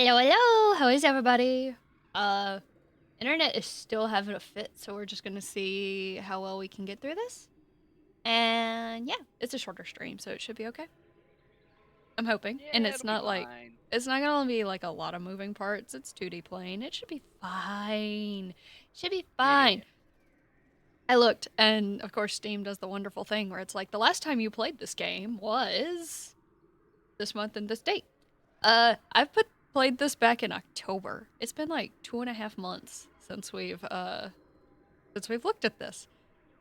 Hello, hello! How is everybody? Internet is still having a fit, so we're just gonna see how well we can get through this. And yeah, it's a shorter stream, so it should be okay. I'm hoping. And Yeah, it's it'll be not like, fine. it's not gonna be like a lot of moving parts. It's 2D plane. It should be fine. Should be Yeah. fine. I looked, and of course, Steam does the wonderful thing where it's like, the last time you played this game was this month and this date. I've played this back in October. It's been like 2.5 months since we've looked at this.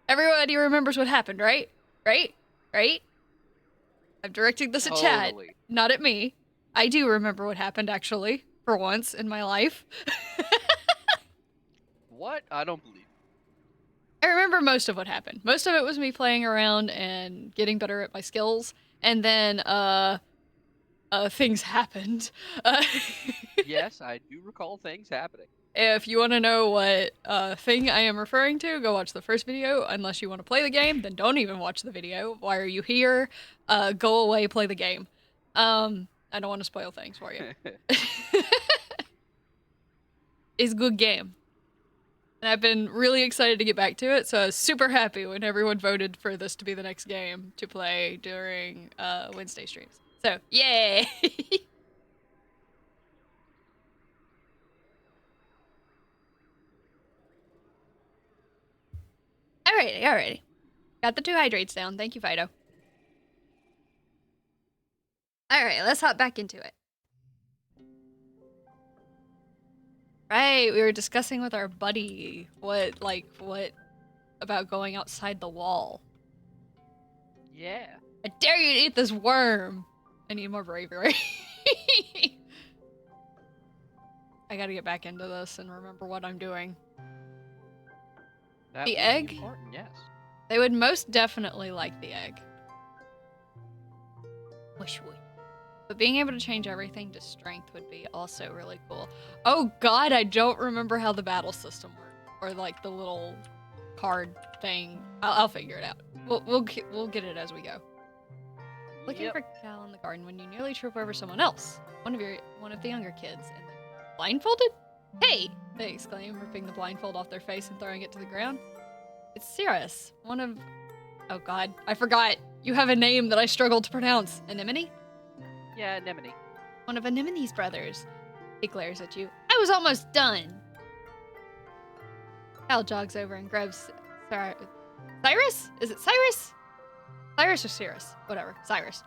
Everybody remembers what happened, right? Right? Right? I'm directing this at Chad, Totally. not at me. I do remember what happened, actually, for once in my life. What? I don't believe. I remember most of what happened. Most of it was me playing around and getting better at my skills, and then things happened. Yes, I do recall things happening. If you want to know what thing I am referring to, go watch the first video. Unless you want to play the game, then don't even watch the video. Why are you here? Go away, play the game. I don't want to spoil things for you. It's a good game. And I've been really excited to get back to it, so I was super happy when everyone voted for this to be the next game to play during Wednesday streams. So, yay! Alrighty. Got the 2 hydrates down. Thank you, Fido. Alright, let's hop back into it. Right, we were discussing with our buddy what about going outside the wall. Yeah. I dare you to eat this worm! I need more bravery. I gotta get back into this and remember what I'm doing. That The would egg? be important, yes. They would most definitely like the egg. Wish would. But being able to change everything to strength would be also really cool. Oh god, I don't remember how the battle system worked. Or like the little card thing. I'll figure it out. We'll get it as we go. Looking for Cal in the garden when you nearly trip over someone else. One of the younger kids. And then blindfolded? Hey! They exclaim, ripping the blindfold off their face and throwing it to the ground. It's Cirrus, one of... Oh god, I forgot. You have a name that I struggle to pronounce. Anemone? Yeah, Anemone. One of Anemone's brothers. He glares at you. I was almost done! Cal jogs over and grabs... Cyrus? Is it Cyrus? Cyrus or Cirrus? Whatever. Cyrus.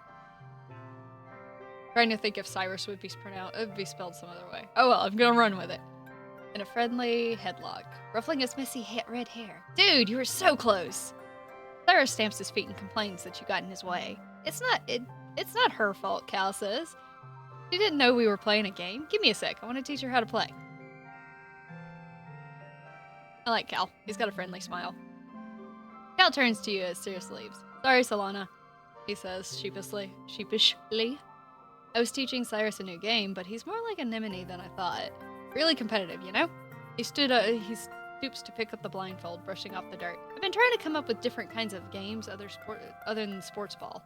Trying to think if Cyrus would be spelled some other way. Oh well, I'm gonna run with it. In a friendly headlock, ruffling his messy red hair. Dude, you were so close! Cyrus stamps his feet and complains that you got in his way. It's not her fault, Cal says. She didn't know we were playing a game. Give me a sec. I want to teach her how to play. I like Cal. He's got a friendly smile. Cal turns to you as Cirrus leaves. Sorry, Solana, he says sheepishly. I was teaching Cyrus a new game, but he's more like Anemone than I thought. Really competitive, you know? He stoops to pick up the blindfold, brushing off the dirt. I've been trying to come up with different kinds of games other than sports ball.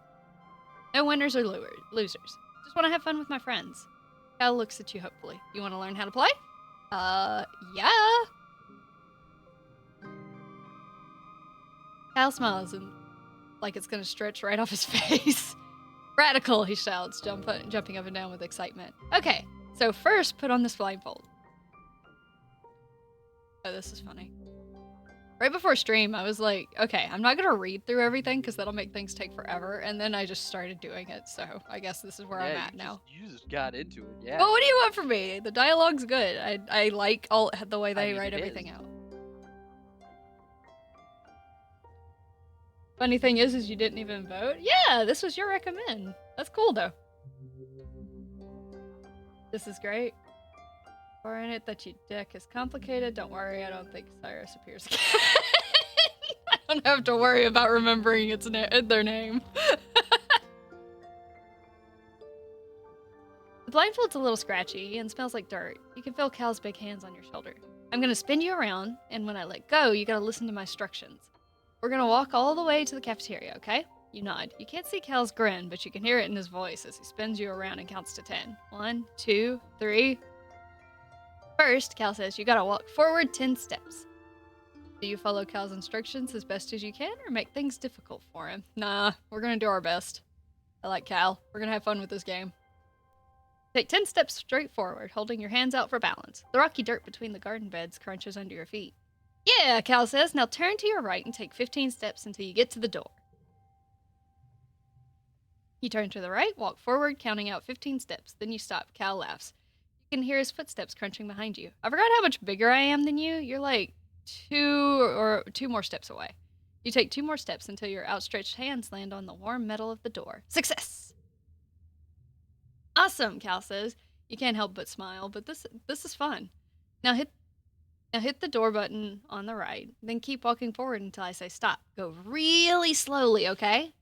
No winners or losers. Just want to have fun with my friends. Cal looks at you hopefully. You want to learn how to play? Yeah. Cal smiles and like it's gonna stretch right off his face. Radical, he shouts, jumping up and down with excitement. Okay, so first put on this blindfold. Oh, this is funny. Right before stream, I was like, okay, I'm not gonna read through everything because that'll make things take forever. And then I just started doing it, so I guess this is where I'm at now. You just got into it, yeah. Well, what do you want from me? The dialogue's good. I like the way they write everything out. Funny thing is you didn't even vote? Yeah, this was your recommend. That's cool, though. This is great. Or in it that your deck is complicated. Don't worry, I don't think Cyrus appears again. I don't have to worry about remembering their name. The blindfold's a little scratchy and smells like dirt. You can feel Cal's big hands on your shoulder. I'm gonna spin you around, and when I let go, you gotta listen to my instructions. We're gonna walk all the way to the cafeteria, okay? You nod. You can't see Cal's grin, but you can hear it in his voice as he spins you around and counts to 10. 1, 2, 3. First, Cal says you gotta walk forward 10 steps. Do you follow Cal's instructions as best as you can or make things difficult for him? Nah, we're gonna do our best. I like Cal. We're gonna have fun with this game. Take 10 steps straight forward, holding your hands out for balance. The rocky dirt between the garden beds crunches under your feet. Yeah, Cal says. Now turn to your right and take 15 steps until you get to the door. You turn to the right, walk forward, counting out 15 steps. Then you stop. Cal laughs. You can hear his footsteps crunching behind you. I forgot how much bigger I am than you. You're like two more steps away. You take 2 more steps until your outstretched hands land on the warm metal of the door. Success! Awesome, Cal says. You can't help but smile, but this is fun. Now hit the door button on the right, then keep walking forward until I say stop. Go really slowly, okay?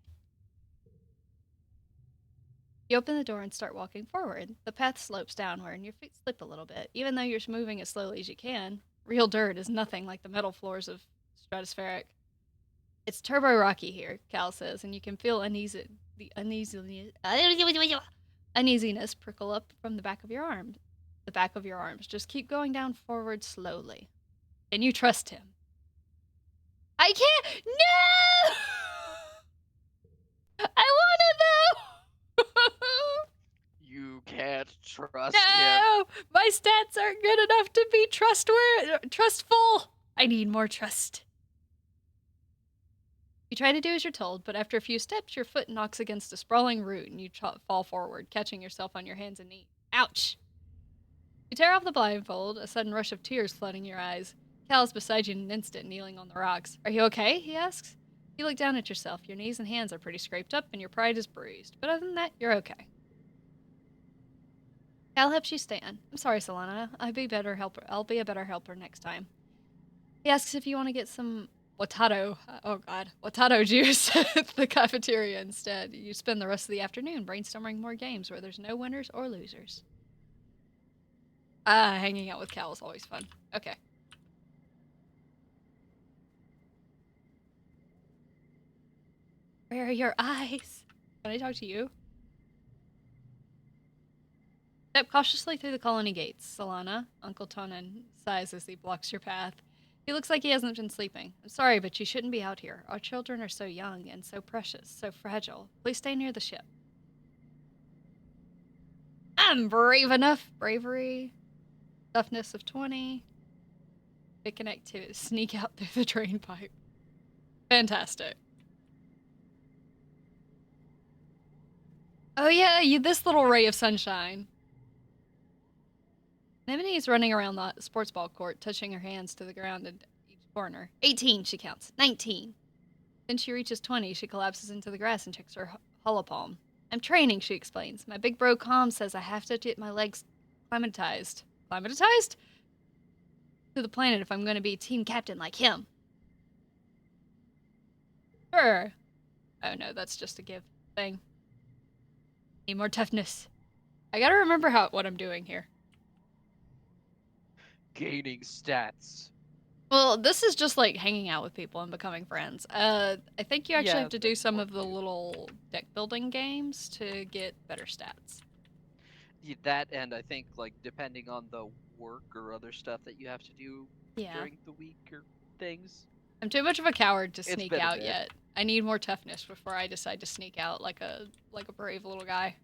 You open the door and start walking forward. The path slopes downward and your feet slip a little bit. Even though you're moving as slowly as you can, real dirt is nothing like the metal floors of Stratospheric. It's turbo rocky here, Cal says, and you can feel uneasiness prickle up from the back of your arms. The back of your arms. Just keep going down forward slowly. And you trust him. I can't. No! I want to though. You can't trust him. No, my stats aren't good enough to be trustful. I need more trust. You try to do as you're told, but after a few steps, your foot knocks against a sprawling root and you fall forward, catching yourself on your hands and knees. Ouch! You tear off the blindfold, a sudden rush of tears flooding your eyes. Cal is beside you in an instant, kneeling on the rocks. Are you okay? He asks. You look down at yourself. Your knees and hands are pretty scraped up, and your pride is bruised. But other than that, you're okay. Cal helps you stand. I'm sorry, Solana. I'll be a better helper next time. He asks if you want to get some Watato juice at the cafeteria instead. You spend the rest of the afternoon brainstorming more games where there's no winners or losers. Hanging out with Cal is always fun. Okay. Where are your eyes? Can I talk to you? Step cautiously through the colony gates, Solana. Uncle Tonan sighs as he blocks your path. He looks like he hasn't been sleeping. I'm sorry, but you shouldn't be out here. Our children are so young and so precious, so fragile. Please stay near the ship. I'm brave enough. Bravery. Toughness of 20. It can activity. Sneak out through the drain pipe. Fantastic. Oh yeah, this little ray of sunshine. Anemone's running around the sports ball court, touching her hands to the ground at each corner. 18, she counts. 19. Then she reaches 20. She collapses into the grass and checks her holopalm. I'm training, she explains. My big bro Calm says I have to get my legs climatized. Climatized? To the planet if I'm going to be team captain like him. Sure. Oh no, that's just a give thing. Need more toughness. I gotta remember what I'm doing here. Gaining stats. Well, this is just like hanging out with people and becoming friends. I think you actually have to do that's some of important the too. little deck building games to get better stats. That, and I think, like, depending on the work or other stuff that you have to do Yeah. during the week or things, I'm too much of a coward to it's sneak been a out bit. yet. I need more toughness before I decide to sneak out like a brave little guy.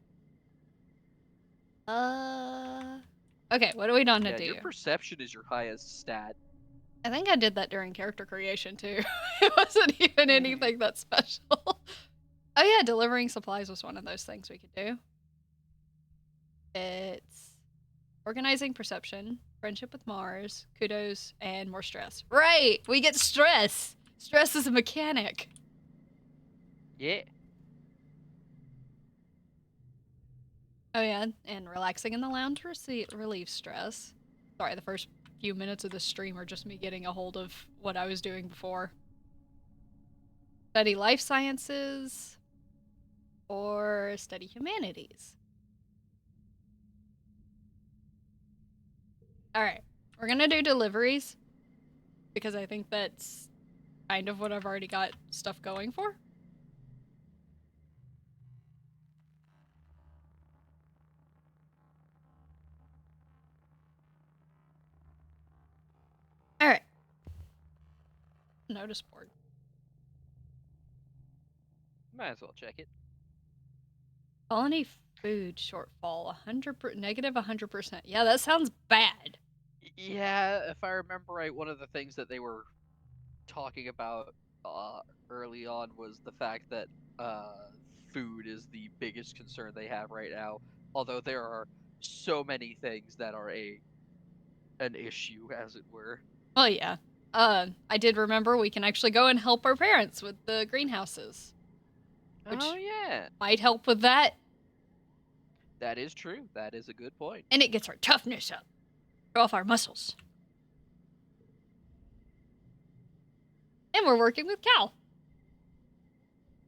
Okay, what are we going to Yeah, do? your perception is your highest stat. I think I did that during character creation too. It wasn't even anything that special. Oh yeah, delivering supplies was one of those things we could do. It's organizing perception, friendship with Mars, kudos, and more stress. Right, we get stress. Stress is a mechanic. Yeah. Oh yeah, and relaxing in the lounge relieves stress. Sorry, the first few minutes of the stream are just me getting a hold of what I was doing before. Study life sciences or study humanities. All right, we're gonna do deliveries because I think that's kind of what I've already got stuff going for. Notice board. Might as well check it. Colony food shortfall, negative 100%. Yeah, that sounds bad. Yeah, if I remember right, one of the things that they were talking about early on was the fact that food is the biggest concern they have right now. Although there are so many things that are an issue, as it were. Well, yeah. I did remember we can actually go and help our parents with the greenhouses, Oh which yeah, might help with that, that is true. That is a good point. and it gets our toughness up, off our muscles. And we're working with Cal.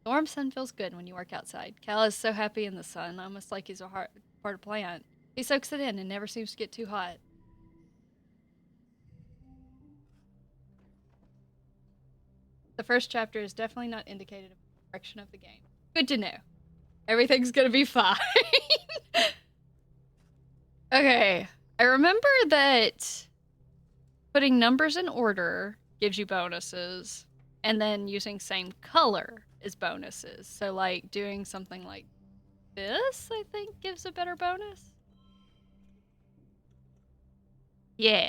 The warm sun feels good when you work outside. Cal is so happy in the sun, almost like he's a part of plant. He soaks it in and never seems to get too hot. The first chapter is definitely not indicated of the direction of the game. Good to know. Everything's gonna be fine. Okay. I remember that putting numbers in order gives you bonuses, and then using same color is bonuses. So, like, doing something like this, I think, gives a better bonus. Yeah.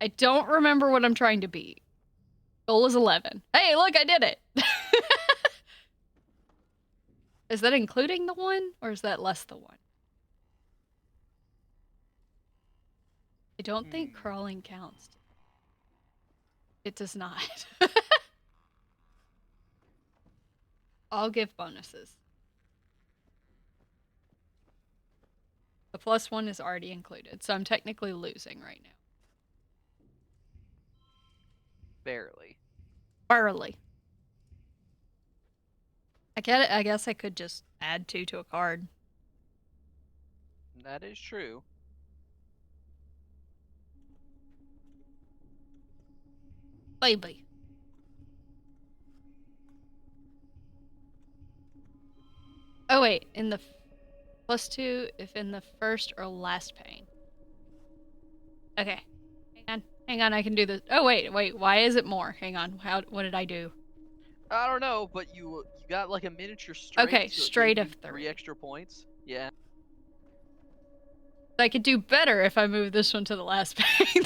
I don't remember what I'm trying to beat. Goal is 11. Hey, look, I did it! Is that including the 1, or is that less the 1? I don't think crawling counts. It does not. I'll give bonuses. The +1 is already included, so I'm technically losing right now. Barely. Barely. I get it. I guess I could just add 2 to a card. That is true. Baby. Oh wait, in the +2 if in the first or last pane. Okay. Hang on, I can do this. Oh wait, why is it more? Hang on. What did I do? I don't know, but you got like a miniature straight. Okay, so straight it gave of you 3. 3 extra points. Yeah. I could do better if I move this one to the last pane.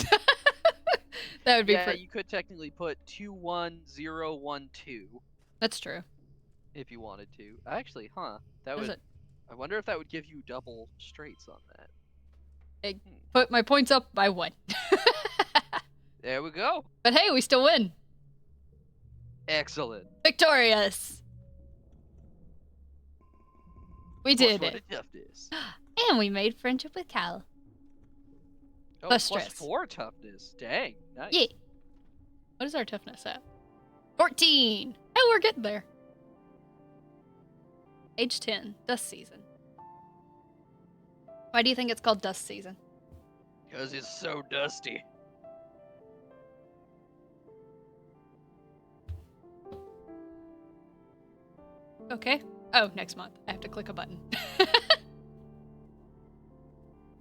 That would be Yeah, you could technically put 21012 That's true. if you wanted to. Actually, huh? That Is would. it? I wonder if that would give you double straights on that. Put my points up by 1. There we go. But hey, we still win. Excellent. Victorious. We did it. Toughness. And we made friendship with Cal. Oh, Plus stress. +4 toughness. Dang, nice. Yeah. What is our toughness at? 14. Oh, we're getting there. Age 10. Dust season. Why do you think it's called dust season? Because it's so dusty. Okay. Oh, next month. I have to click a button.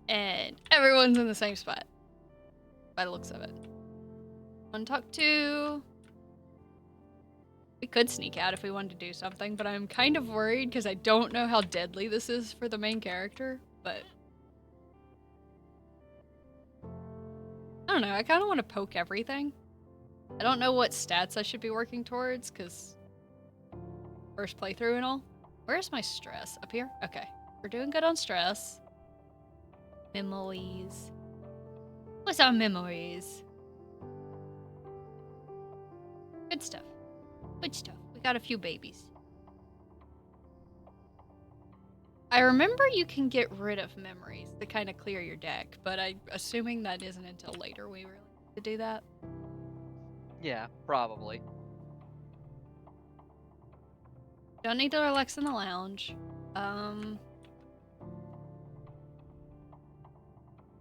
And everyone's in the same spot. By the looks of it. 1 talk 2. We could sneak out if we wanted to do something, but I'm kind of worried because I don't know how deadly this is for the main character, but... I don't know, I kind of want to poke everything. I don't know what stats I should be working towards, because... First playthrough and all. Where's my stress? Up here? Okay. We're doing good on stress. Memories. What's our memories? Good stuff. Good stuff. We got a few babies. I remember you can get rid of memories to kind of clear your deck, but I'm assuming that isn't until later we really need to do that. Yeah, probably. Don't need to relax in the lounge.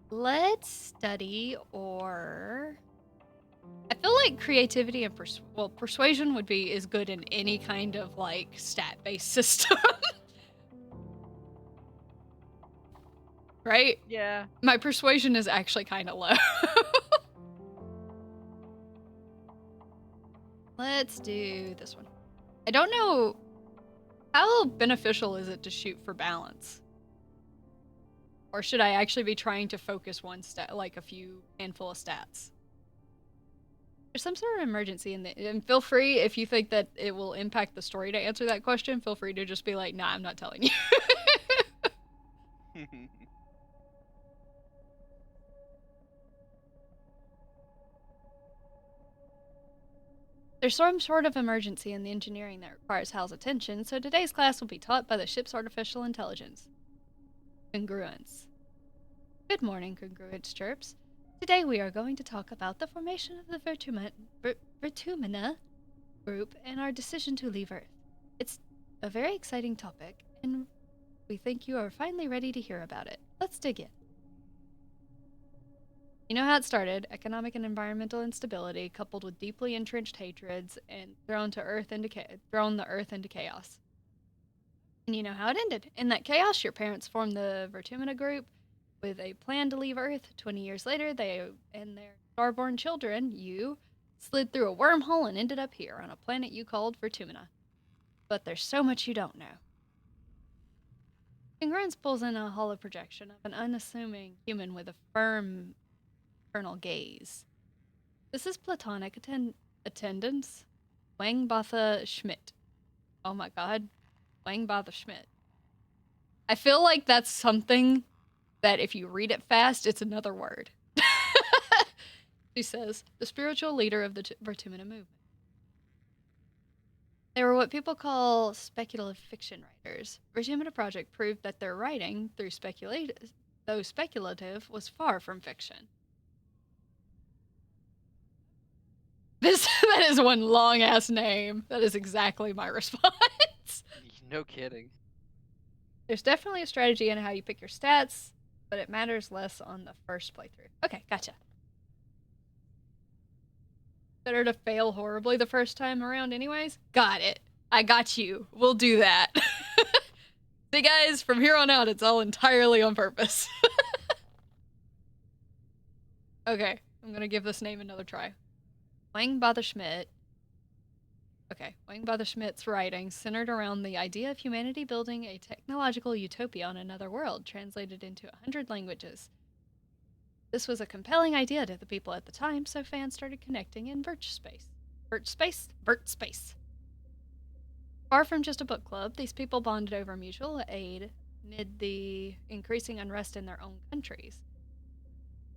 Let's study, or... I feel like creativity and persuasion is good in any kind of like stat-based system. Right? Yeah. My persuasion is actually kind of low. Let's do this one. I don't know how beneficial is it to shoot for balance? Or should I actually be trying to focus one stat, like a few handful of stats? There's some sort of emergency in the. And feel free, if you think that it will impact the story to answer that question, feel free to just be like, nah, I'm not telling you. There's some sort of emergency in the engineering that requires Hal's attention, so today's class will be taught by the ship's artificial intelligence. Congruence. Good morning, Congruence chirps. Today we are going to talk about the formation of the Vertumina group and our decision to leave Earth. It's a very exciting topic, and we think you are finally ready to hear about it. Let's dig in. You know how it started: economic and environmental instability, coupled with deeply entrenched hatreds, and thrown the Earth into chaos. And you know how it ended. In that chaos, your parents formed the Vertumina group with a plan to leave Earth. 20 years later, they and their starborn children, you, slid through a wormhole and ended up here on a planet you called Vertumina. But there's so much you don't know. Congruence pulls in a hollow projection of an unassuming human with a firm, eternal gaze. This is platonic attendance, Wang Botha Schmidt. Oh my god, Wang Botha Schmidt. I feel like that's something that if you read it fast, it's another word. She says, the spiritual leader of the Vertumina movement. They were what people call speculative fiction writers. Vertumina Project proved that their writing, though speculative, was far from fiction. That is one long ass name. That is exactly my response. No kidding. There's definitely a strategy in how you pick your stats, but it matters less on the first playthrough. Okay, gotcha. Better to fail horribly the first time around anyways? Got it. I got you. We'll do that. See guys, from here on out, it's all entirely on purpose. Okay, I'm gonna give this name another try. Wang Botha Schmidt. Okay, Wang Botha Schmidt's writing centered around the idea of humanity building a technological utopia on another world, translated into 100 languages. This was a compelling idea to the people at the time, so fans started connecting in Vert Space. Far from just a book club, these people bonded over mutual aid amid the increasing unrest in their own countries.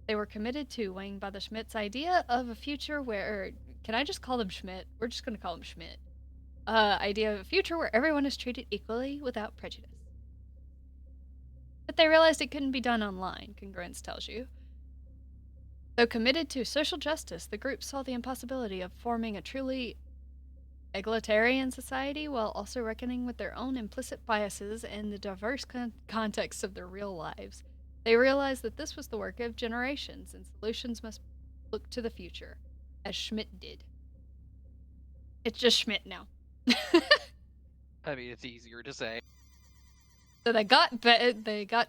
They were committed to Wang Botha Schmidt's idea of a future where. Can I just call them Schmidt? We're just going to call him Schmidt. Idea of a future where everyone is treated equally without prejudice. But they realized it couldn't be done online, Congruence tells you. Though committed to social justice, the group saw the impossibility of forming a truly egalitarian society while also reckoning with their own implicit biases and the diverse contexts of their real lives. They realized that this was the work of generations, and solutions must look to the future, as Schmidt did. It's just Schmidt now. I mean, it's easier to say. So they got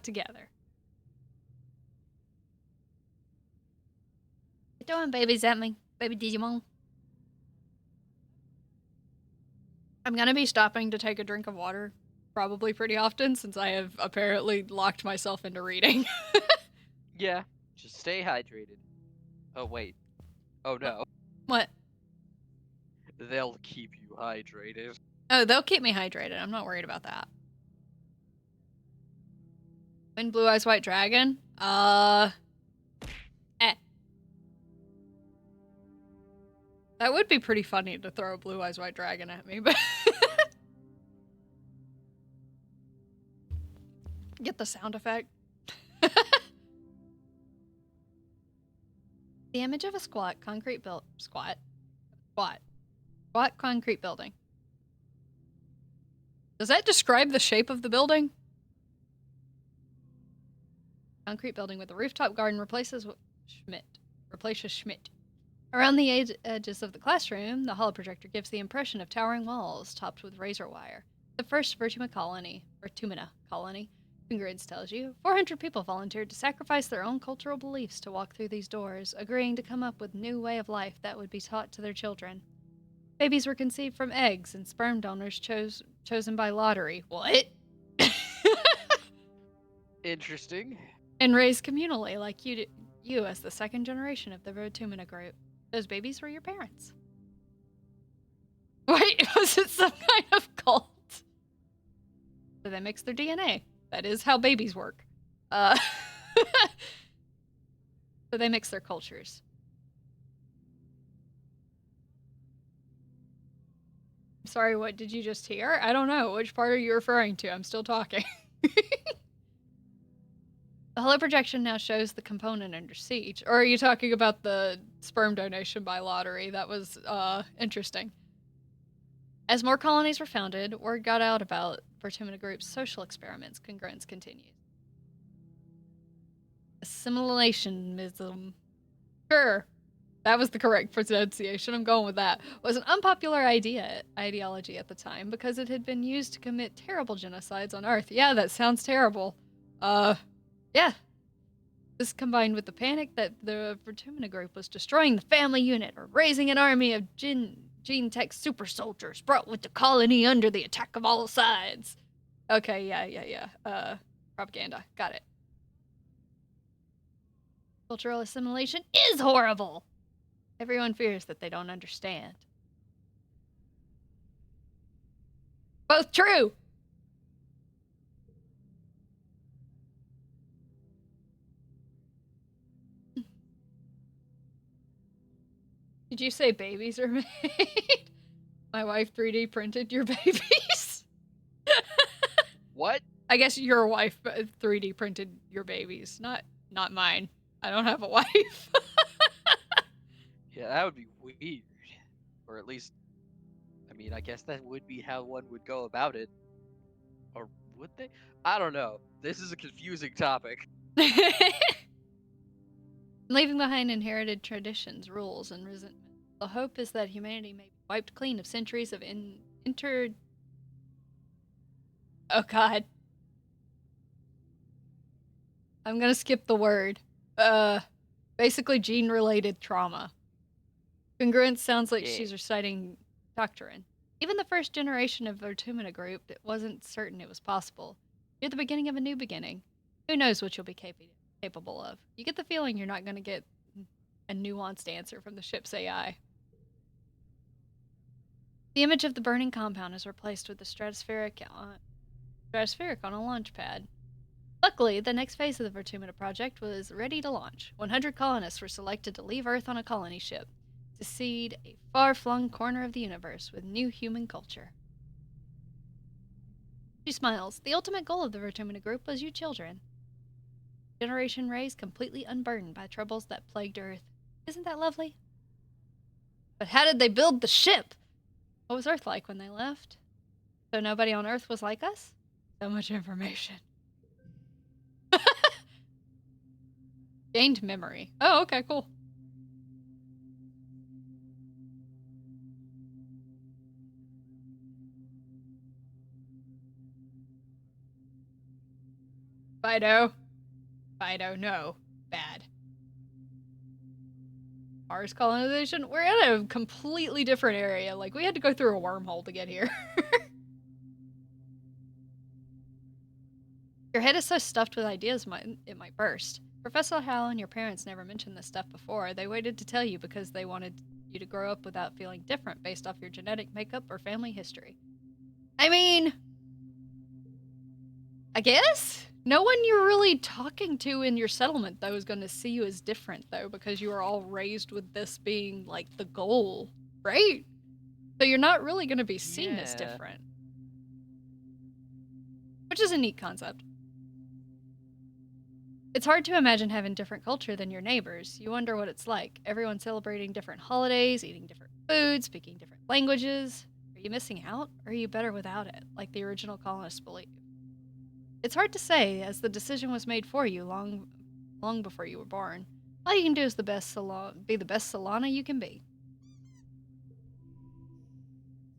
together. What you doing, baby Zetming? Baby Digimon? I'm gonna be stopping to take a drink of water probably pretty often since I have apparently locked myself into reading. Yeah, just stay hydrated. Oh, wait. Oh, no. What? They'll keep you hydrated. Oh, they'll keep me hydrated. I'm not worried about that. When Blue Eyes White Dragon? That would be pretty funny to throw a Blue Eyes White Dragon at me, but get the sound effect. The image of a squat concrete building. Does that describe the shape of the building? Concrete building with a rooftop garden replaces Schmidt. Around the edges of the classroom, the holoprojector gives the impression of towering walls topped with razor wire. The first Vertumina colony, Congruence tells you, 400 people volunteered to sacrifice their own cultural beliefs to walk through these doors, agreeing to come up with a new way of life that would be taught to their children. Babies were conceived from eggs, and sperm donors chosen by lottery. What? Interesting. And raised communally, like you as the second generation of the Rotumina group. Those babies were your parents. Wait, was it some kind of cult? So they mix their DNA. That is how babies work. So they mix their cultures. Sorry, what did you just hear? I don't know. Which part are you referring to? I'm still talking. The holo projection now shows the component under siege. Or are you talking about the sperm donation by lottery? That was interesting. As more colonies were founded, word got out about Vertumina Group's social experiments. Congruence continues. Assimilationism. Sure, that was the correct pronunciation. I'm going with that. Was an unpopular ideology at the time because it had been used to commit terrible genocides on Earth. Yeah, that sounds terrible. Yeah. This combined with the panic that the Vertumina Group was destroying the family unit or raising an army of gene tech super soldiers brought with the colony under the attack of all sides. Okay, yeah. Propaganda. Got it. Cultural assimilation is horrible. Everyone fears that they don't understand. Both true. Did you say babies are made? My wife 3D printed your babies. What? I guess your wife 3D printed your babies, not mine. I don't have a wife. Yeah, that would be weird. Or at least, I mean, I guess that would be how one would go about it. Or would they? I don't know. This is a confusing topic. Leaving behind inherited traditions, rules, and resentment. The hope is that humanity may be wiped clean of centuries of Oh god. I'm gonna skip the word. Basically gene-related trauma. Congruence sounds like she's reciting doctrine. Even the first generation of Vertumina Group wasn't certain it was possible. You're the beginning of a new beginning. Who knows what you'll be capable of? You get the feeling you're not going to get a nuanced answer from the ship's AI. The image of the burning compound is replaced with the stratospheric on a launch pad. Luckily, the next phase of the Vertumina project was ready to launch. 100 colonists were selected to leave Earth on a colony ship to seed a far-flung corner of the universe with new human culture. She smiles. The ultimate goal of the Vertumina Group was you children. Generation raised completely unburdened by troubles that plagued Earth. Isn't that lovely? But how did they build the ship? What was Earth like when they left? So nobody on Earth was like us? So much information. Gained memory. Oh, okay, cool. Fido, no. Bad. Mars colonization? We're in a completely different area. Like, we had to go through a wormhole to get here. Your head is so stuffed with ideas it might burst. Professor Hal and your parents never mentioned this stuff before. They waited to tell you because they wanted you to grow up without feeling different based off your genetic makeup or family history. I mean, I guess? No one you're really talking to in your settlement, though, is going to see you as different, though, because you are all raised with this being, like, the goal, right? So you're not really going to be seen as different. Which is a neat concept. It's hard to imagine having different culture than your neighbors. You wonder what it's like. Everyone celebrating different holidays, eating different foods, speaking different languages. Are you missing out, or are you better without it, like the original colonists believed? It's hard to say, as the decision was made for you long before you were born. All you can do is be the best Solana you can be.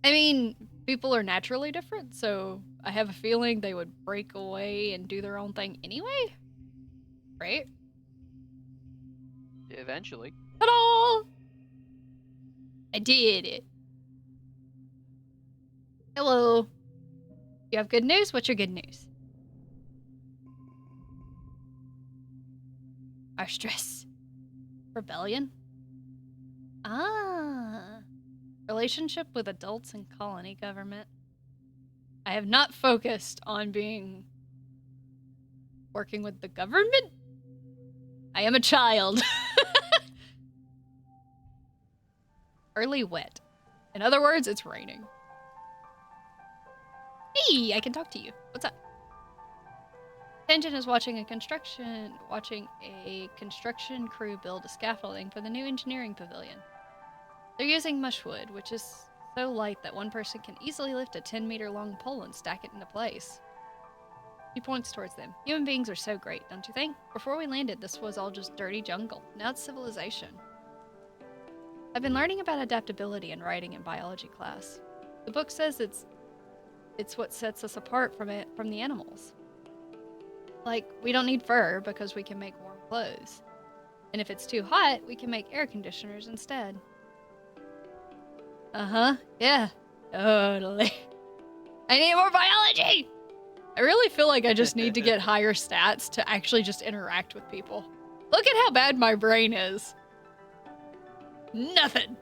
I mean, people are naturally different, so I have a feeling they would break away and do their own thing anyway. Right? Eventually. Ta-da! I did it. Hello. You have good news? What's your good news? Our stress. Rebellion? Ah. Relationship with adults and colony government. I have not focused on working with the government. I am a child. Early wet. In other words, it's raining. Hey, I can talk to you. What's up? Tenjin is watching a construction crew build a scaffolding for the new engineering pavilion. They're using mushwood, which is so light that one person can easily lift a 10-meter long pole and stack it into place. He points towards them. Human beings are so great, don't you think? Before we landed, this was all just dirty jungle. Now it's civilization. I've been learning about adaptability in writing in biology class. The book says it's what sets us apart from the animals. Like, we don't need fur because we can make warm clothes. And if it's too hot, we can make air conditioners instead. Uh-huh, yeah, totally. I need more biology! I really feel like I just need to get higher stats to actually just interact with people. Look at how bad my brain is. Nothing.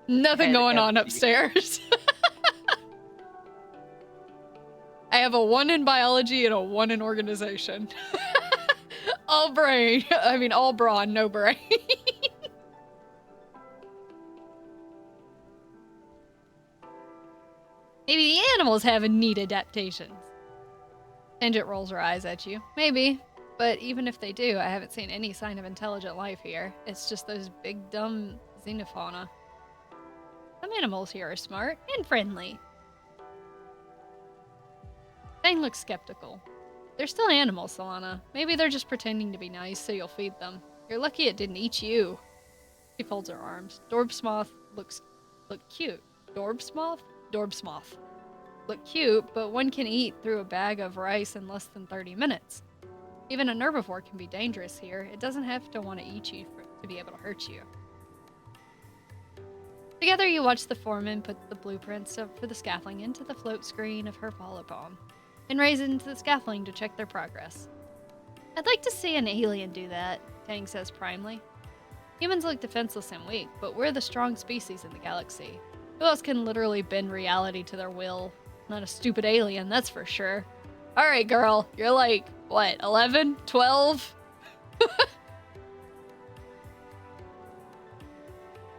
Nothing going on upstairs. I have a 1 in biology and a 1 in organization. All brain. I mean, all brawn, no brain. Maybe the animals have neat adaptations. Tangent rolls her eyes at you. Maybe. But even if they do, I haven't seen any sign of intelligent life here. It's just those big, dumb xenofauna. Some animals here are smart and friendly. Fang looks skeptical. They're still animals, Solana. Maybe they're just pretending to be nice so you'll feed them. You're lucky it didn't eat you. She folds her arms. Dorbsmoth look cute. Dorbsmoth? Dorbsmoth. Look cute, but one can eat through a bag of rice in less than 30 minutes. Even a herbivore can be dangerous here. It doesn't have to want to eat you to be able to hurt you. Together you watch the foreman put the blueprints for the scaffolding into the float screen of her polybomb, and raise it into the scaffolding to check their progress. I'd like to see an alien do that, Tang says primely. Humans look defenseless and weak, but we're the strong species in the galaxy. Who else can literally bend reality to their will? Not a stupid alien, that's for sure. Alright, girl, you're like, what, 11? 12?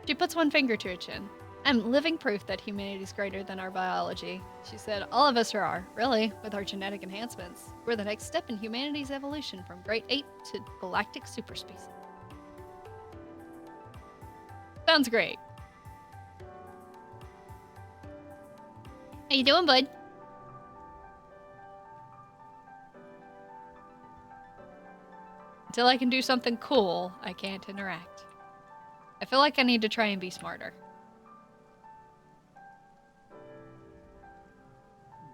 She puts one finger to her chin. I'm living proof that humanity's greater than our biology. She said, all of us are, really, with our genetic enhancements. We're the next step in humanity's evolution from great ape to galactic superspecies. Sounds great. How you doing, bud? Until I can do something cool, I can't interact. I feel like I need to try and be smarter.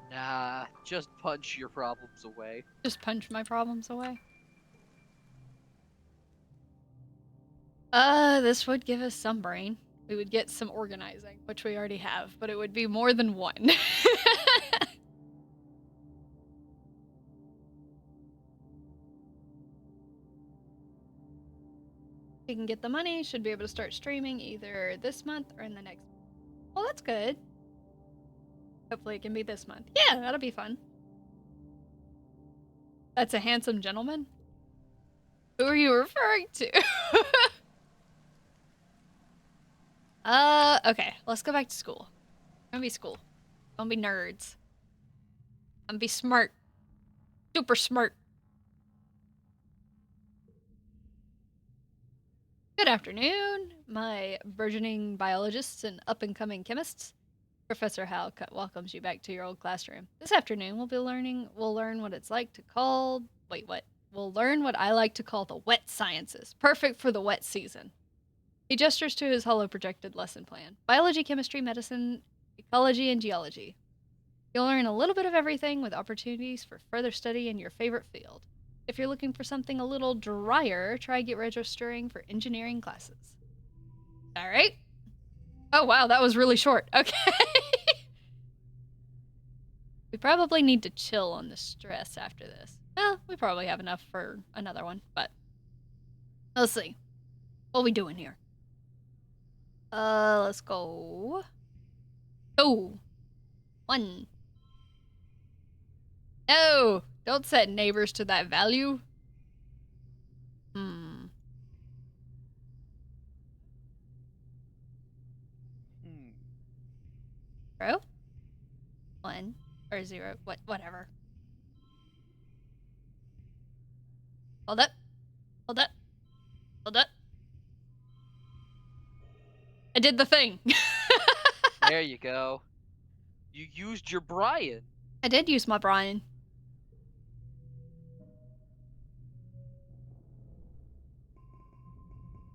Nah, just punch your problems away. Just punch my problems away? This would give us some brain. We would get some organizing, which we already have, but it would be more than 1. You can get the money, should be able to start streaming either this month or in the next month. Well, that's good. Hopefully it can be this month. Yeah, that'll be fun. That's a handsome gentleman? Who are you referring to? Okay, let's go back to school. I'm gonna be school. I'm gonna be nerds. I'm gonna be smart. Super smart. Good afternoon, my burgeoning biologists and up-and-coming chemists. Professor Halcutt welcomes you back to your old classroom. This afternoon, we'll learn what it's like to call... Wait, what? We'll learn what I like to call the wet sciences. Perfect for the wet season. He gestures to his hollow-projected lesson plan. Biology, chemistry, medicine, ecology, and geology. You'll learn a little bit of everything with opportunities for further study in your favorite field. If you're looking for something a little drier, try get registering for engineering classes. Alright. Oh wow, that was really short. Okay. We probably need to chill on the stress after this. Well, we probably have enough for another one, but let's see. What are we doing here? Let's go. 2, 1. No! Don't set neighbors to that value. Hmm. Zero? 1 or 0. Whatever. Hold up. Hold up. Hold up. I did the thing. There you go. You used your Brian. I did use my Brian.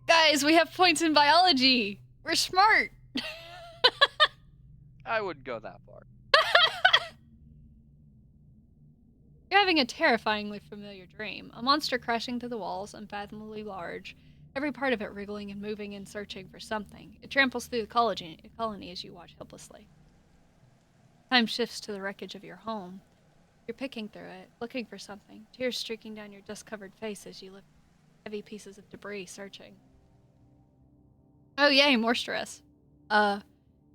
Guys, we have points in biology. We're smart. I wouldn't go that far. You're having a terrifyingly familiar dream. A monster crashing through the walls, unfathomably large. Every part of it wriggling and moving and searching for something. It tramples through the colony as you watch helplessly. Time shifts to the wreckage of your home. You're picking through it, looking for something. Tears streaking down your dust-covered face as you lift heavy pieces of debris, searching. Oh yay, more stress. You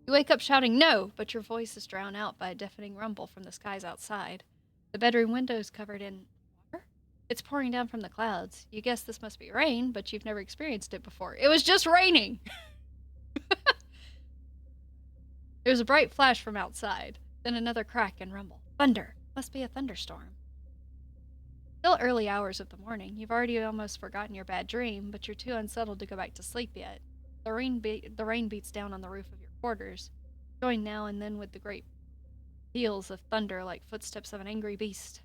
wake up shouting no, but your voice is drowned out by a deafening rumble from the skies outside. The bedroom window is covered in water. It's pouring down from the clouds. You guess this must be rain, but you've never experienced it before. It was just raining! There's a bright flash from outside, then another crack and rumble. Thunder! Must be a thunderstorm. Still early hours of the morning. You've already almost forgotten your bad dream, but you're too unsettled to go back to sleep yet. The rain beats down on the roof of your quarters, joined now and then with the great peals of thunder like footsteps of an angry beast.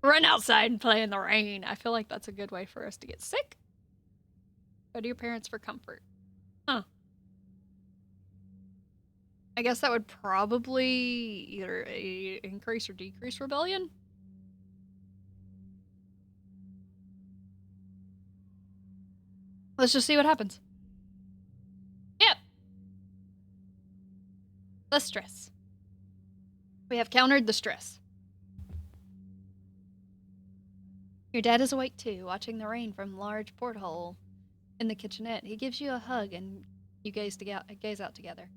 Run outside and play in the rain. I feel like that's a good way for us to get sick. Go to your parents for comfort. Huh. I guess that would probably either increase or decrease rebellion. Let's just see what happens. Yep. The stress. We have countered the stress. Your dad is awake too, watching the rain from a large porthole in the kitchenette. He gives you a hug and you gaze out together.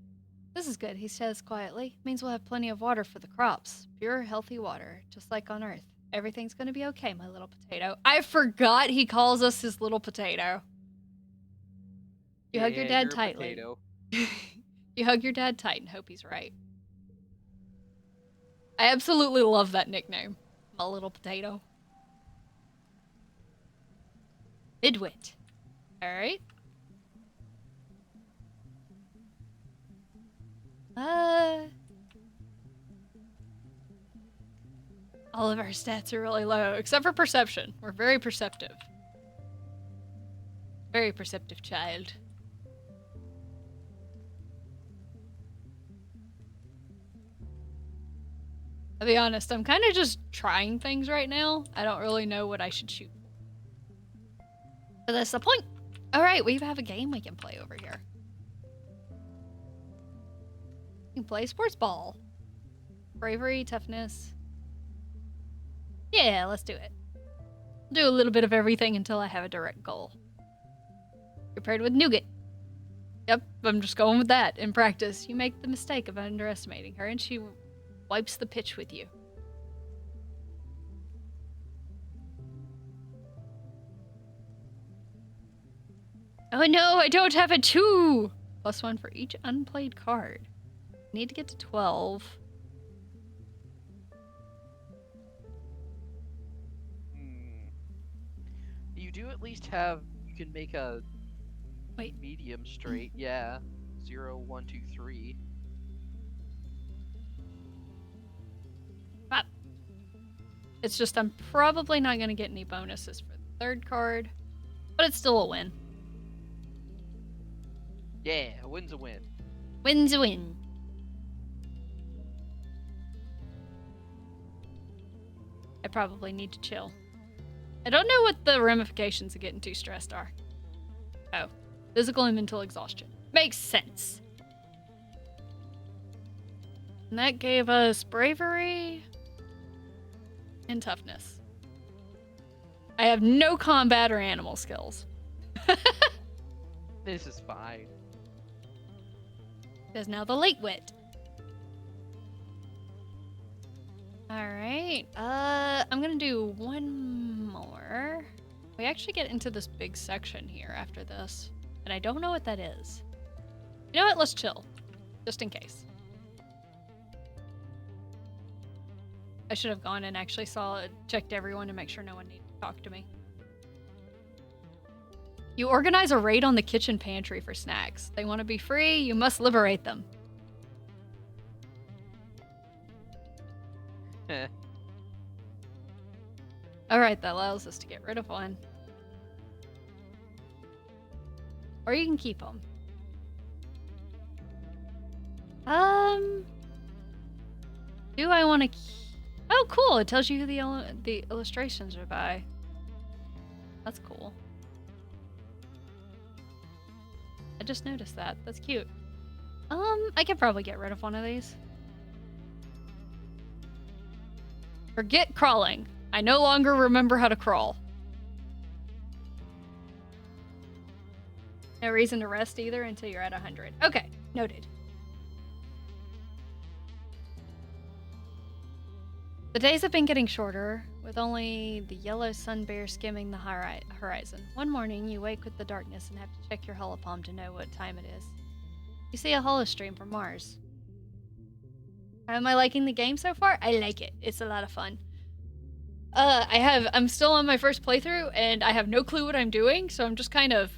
This is good, he says quietly. Means we'll have plenty of water for the crops. Pure, healthy water, just like on Earth. Everything's gonna be okay, my little potato. I forgot he calls us his little potato. You hug your dad tightly. You hug your dad tight and hope he's right. I absolutely love that nickname. My little potato. Midwit. Alright. All of our stats are really low, except for perception. We're very perceptive. Very perceptive child. I'll be honest, I'm kind of just trying things right now. I don't really know what I should shoot. But that's the point. Alright, we have a game we can play over here. You can play sports ball. Bravery, toughness. Yeah, let's do it. Do a little bit of everything until I have a direct goal. You're paired with Nougat. Yep, I'm just going with that. In practice, you make the mistake of underestimating her, and she wipes the pitch with you. Oh no, I don't have a 2! +1 for each unplayed card. Need to get to 12. You do at least have, you can make a medium straight, yeah. 0, 1, 2, 3. Ah. It's just I'm probably not going to get any bonuses for the third card, but it's still a win. Yeah, a win's a win. Win's a win. I probably need to chill. I don't know what the ramifications of getting too stressed are. Oh, physical and mental exhaustion. Makes sense. And that gave us bravery and toughness. I have no combat or animal skills. This is fine. There's now the late wit. Alright, I'm gonna do one more. We actually get into this big section here after this, and I don't know what that is. You know what? Let's chill, just in case. I should have gone and actually checked everyone to make sure no one needed to talk to me. You organize a raid on the kitchen pantry for snacks. They want to be free, you must liberate them. Alright, that allows us to get rid of one. Or you can keep them. Do I want to Oh, cool! It tells you who the illustrations are by. That's cool. I just noticed that. That's cute. I could probably get rid of one of these. Forget crawling. I no longer remember how to crawl. No reason to rest either until you're at 100. Okay, noted. The days have been getting shorter, with only the yellow sun bear skimming the horizon. One morning, you wake with the darkness and have to check your holopalm to know what time it is. You see a holostream from Mars. Am I liking the game so far? I like it. It's a lot of fun. I'm still on my first playthrough, and I have no clue what I'm doing, so I'm just kind of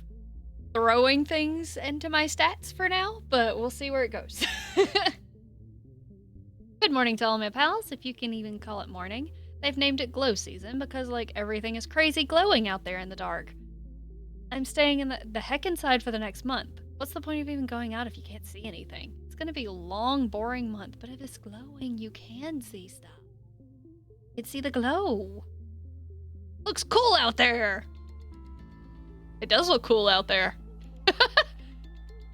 throwing things into my stats for now, but we'll see where it goes. Good morning to all my pals, if you can even call it morning. They've named it glow season because, like, everything is crazy glowing out there in the dark. I'm staying in the heck inside for the next month. What's the point of even going out if you can't see anything? It's gonna be a long, boring month, but if it's glowing, you can see stuff. You can see the glow. Looks cool out there! It does look cool out there.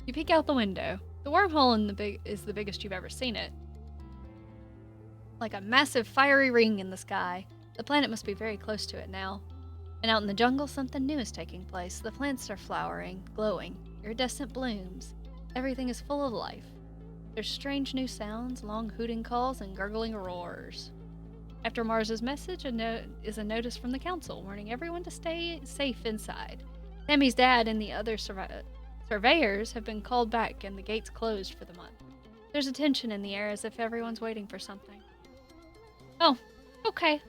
You peek out the window. The wormhole is the biggest you've ever seen it. Like a massive fiery ring in the sky. The planet must be very close to it now. And out in the jungle, something new is taking place. The plants are flowering, glowing, iridescent blooms. Everything is full of life. There's strange new sounds, long hooting calls, and gurgling roars. After Mars's message is a notice from the council warning everyone to stay safe inside. Tammy's dad and the other surveyors have been called back and the gates closed for the month. There's a tension in the air as if everyone's waiting for something. Oh, okay.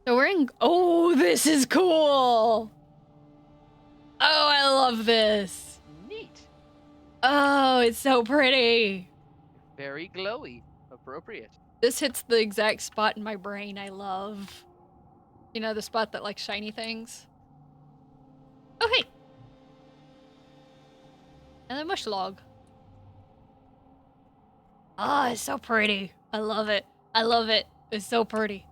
So we're in... Oh, this is cool! Oh, I love this! Neat. Oh, it's so pretty! Very glowy. Appropriate. This hits the exact spot in my brain I love. You know, the spot that likes shiny things? Oh, hey! And a mush log. Oh, it's so pretty. I love it. I love it. It's so pretty.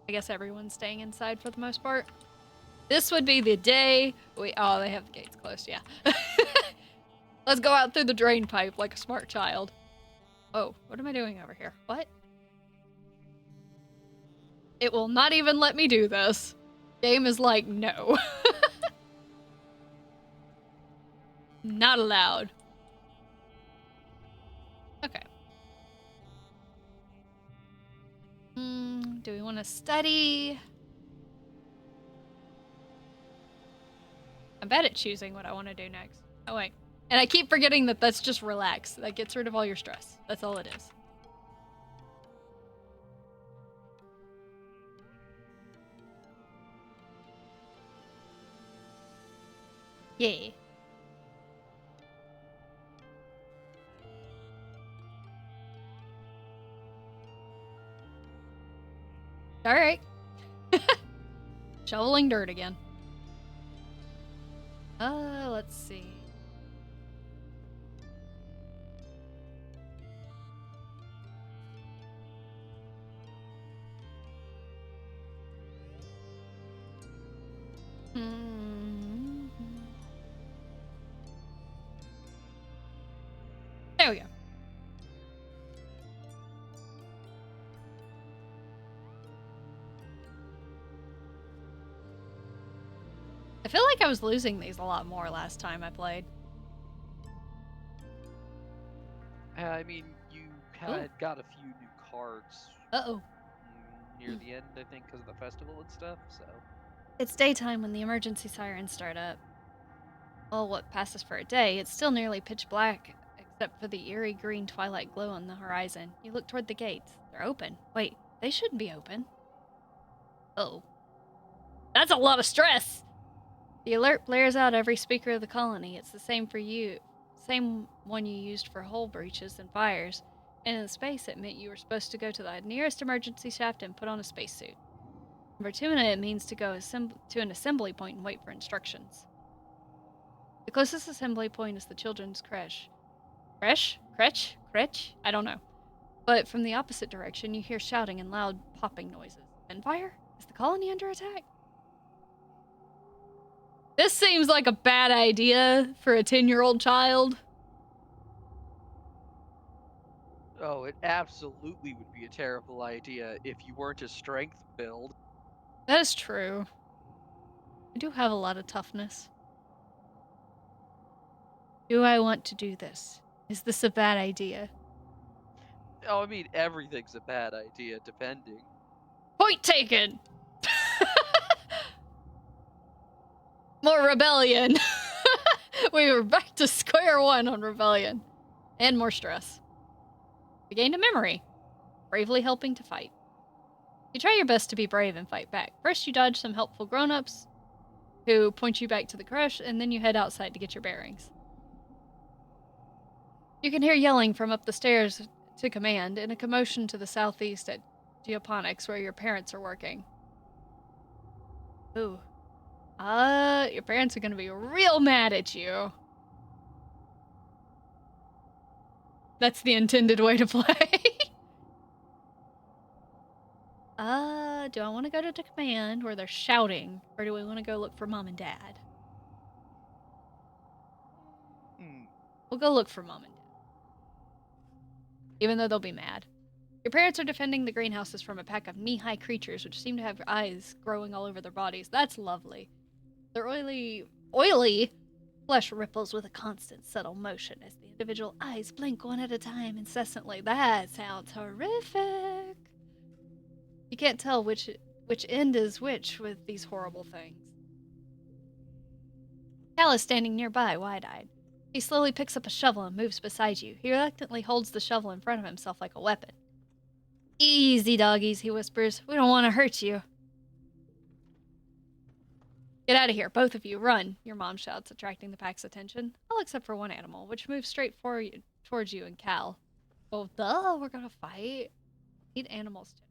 I guess everyone's staying inside for the most part. This would be the day oh, they have the gates closed, yeah. Let's go out through the drain pipe like a smart child. Oh, what am I doing over here? What? It will not even let me do this. Game is like, no. Not allowed. Okay. Do we want to study? I'm bad at choosing what I want to do next. Oh, wait. And I keep forgetting that that's just relax. That gets rid of all your stress. That's all it is. Yeah. All right. Shoveling dirt again. Let's see. There we go. I feel like I was losing these a lot more last time I played. I mean, you had got a few new cards Uh-oh. near the end, I think, because of the festival and stuff, so... It's daytime when the emergency sirens start up. Well, what passes for a day, it's still nearly pitch black, except for the eerie green twilight glow on the horizon. You look toward the gates. They're open. Wait, they shouldn't be open. Oh. That's a lot of stress! The alert blares out every speaker of the colony. It's the same for you. Same one you used for hull breaches and fires. And in space, it meant you were supposed to go to the nearest emergency shaft and put on a spacesuit. For Tuna, it means to go to an assembly point and wait for instructions. The closest assembly point is the children's creche. Creche? Crech? Crech? I don't know. But from the opposite direction, you hear shouting and loud popping noises. Gunfire? Is the colony under attack? This seems like a bad idea for a 10-year-old child. Oh, it absolutely would be a terrible idea if you weren't a strength build. That is true. I do have a lot of toughness. Do I want to do this? Is this a bad idea? Oh, I mean, everything's a bad idea, depending. Point taken! More rebellion. We were back to square one on rebellion. And more stress. You gained a memory. Bravely helping to fight. You try your best to be brave and fight back. First, you dodge some helpful grown-ups who point you back to the creche, and then you head outside to get your bearings. You can hear yelling from up the stairs to command and a commotion to the southeast at Geoponics where your parents are working. Ooh. Your parents are gonna be real mad at you. That's the intended way to play. Do I want to go to the command where they're shouting, or do we want to go look for mom and dad? We'll go look for mom and dad. Even though they'll be mad. Your parents are defending the greenhouses from a pack of knee-high creatures which seem to have eyes growing all over their bodies. That's lovely. Their oily flesh ripples with a constant, subtle motion as the individual eyes blink one at a time incessantly. That sounds horrific. You can't tell which end is which with these horrible things. Cal is standing nearby, wide-eyed. He slowly picks up a shovel and moves beside you. He reluctantly holds the shovel in front of himself like a weapon. Easy, doggies, he whispers. We don't want to hurt you. Get out of here, both of you, run, your mom shouts, attracting the pack's attention. All except for one animal, which moves straight towards you and Cal. Oh, duh, we're gonna fight. Need animals too.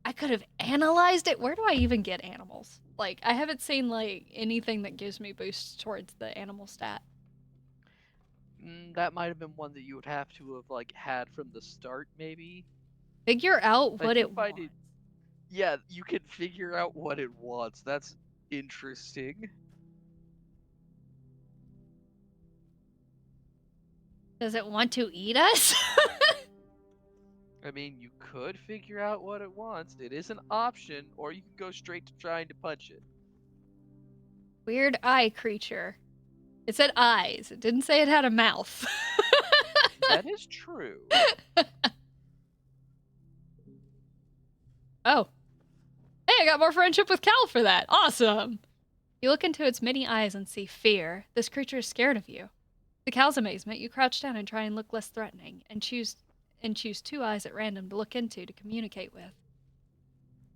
I could have analyzed it. Where do I even get animals? Like, I haven't seen, like, anything that gives me boosts towards the animal stat. That might have been one that you would have to have, like, had from the start, maybe? Figure out what it wants. Yeah, you can figure out what it wants. That's interesting. Does it want to eat us? I mean, you could figure out what it wants. It is an option, or you can go straight to trying to punch it. Weird eye creature. It said eyes. It didn't say it had a mouth. That is true. Oh. Hey, I got more friendship with Cal for that. Awesome. You look into its many eyes and see fear. This creature is scared of you. To Cal's amazement, you crouch down and try and look less threatening, and choose two eyes at random to look into to communicate with.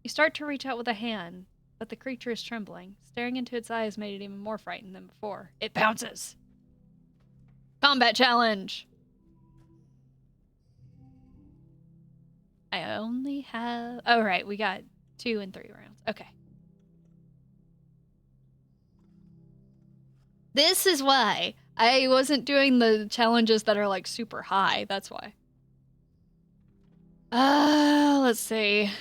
You start to reach out with a hand, but the creature is trembling. Staring into its eyes made it even more frightened than before. It pounces. Combat challenge. I only have... Oh, right, we got 2 and 3 rounds. Okay. This is why I wasn't doing the challenges that are, like, super high. That's why. Let's see.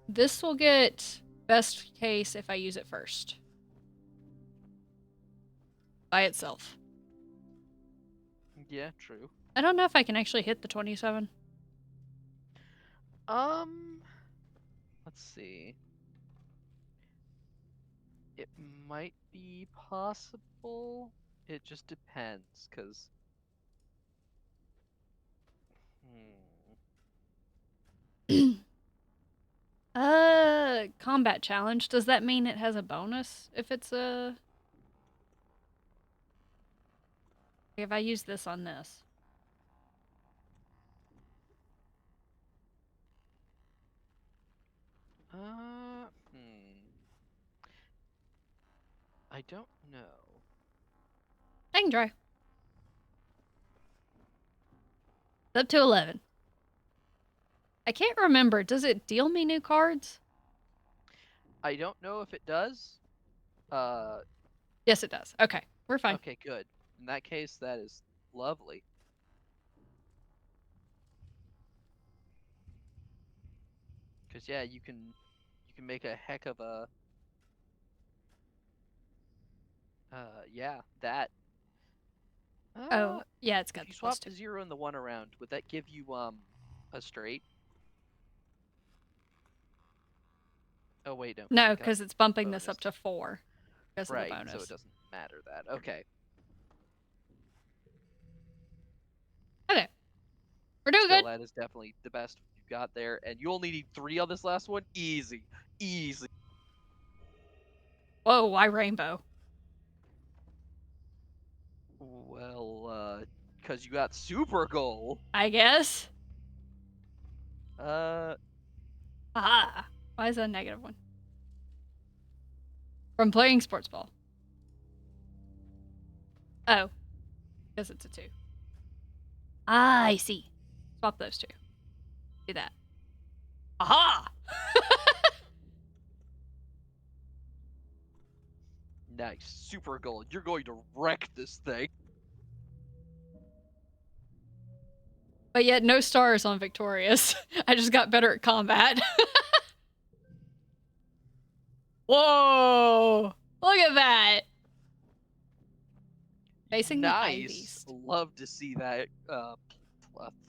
This will get best case if I use it first. by itself. Yeah, true. I don't know if I can actually hit the 27. Let's see. It might be possible. It just depends, cause. Combat challenge. Does that mean it has a bonus if it's a... If I use this on this? Uh, I don't know. I can try. It's up to 11. I can't remember. Does it deal me new cards? I don't know if it does. Uh, Yes, it does. Okay, we're fine. okay, good. In that case, that is lovely. Cause yeah, you can make a heck of a yeah, that. Oh, yeah, it's got If you the plus swap 2. the 0 and the 1 around, would that give you a straight? Oh wait, no, No, because because it's bumping bonus. this up to 4 because of the Right, so it bonus. doesn't matter that. Okay. Okay, we're doing Still, good. that is definitely the best you've got there, and you only need 3 on this last one. Easy, easy. Whoa, why rainbow? Well, because you got super goal. I guess. Uh, Aha. Why is that a negative one? From playing sports ball. Oh, because it's a 2. Ah, I see. Swap those 2. Do that. Aha! nice, super goal. You're going to wreck this thing. But yet, no stars on Victorious. I just got better at combat. Whoa! Look at that! Facing the Eye Nice. Beast. Love to see that. A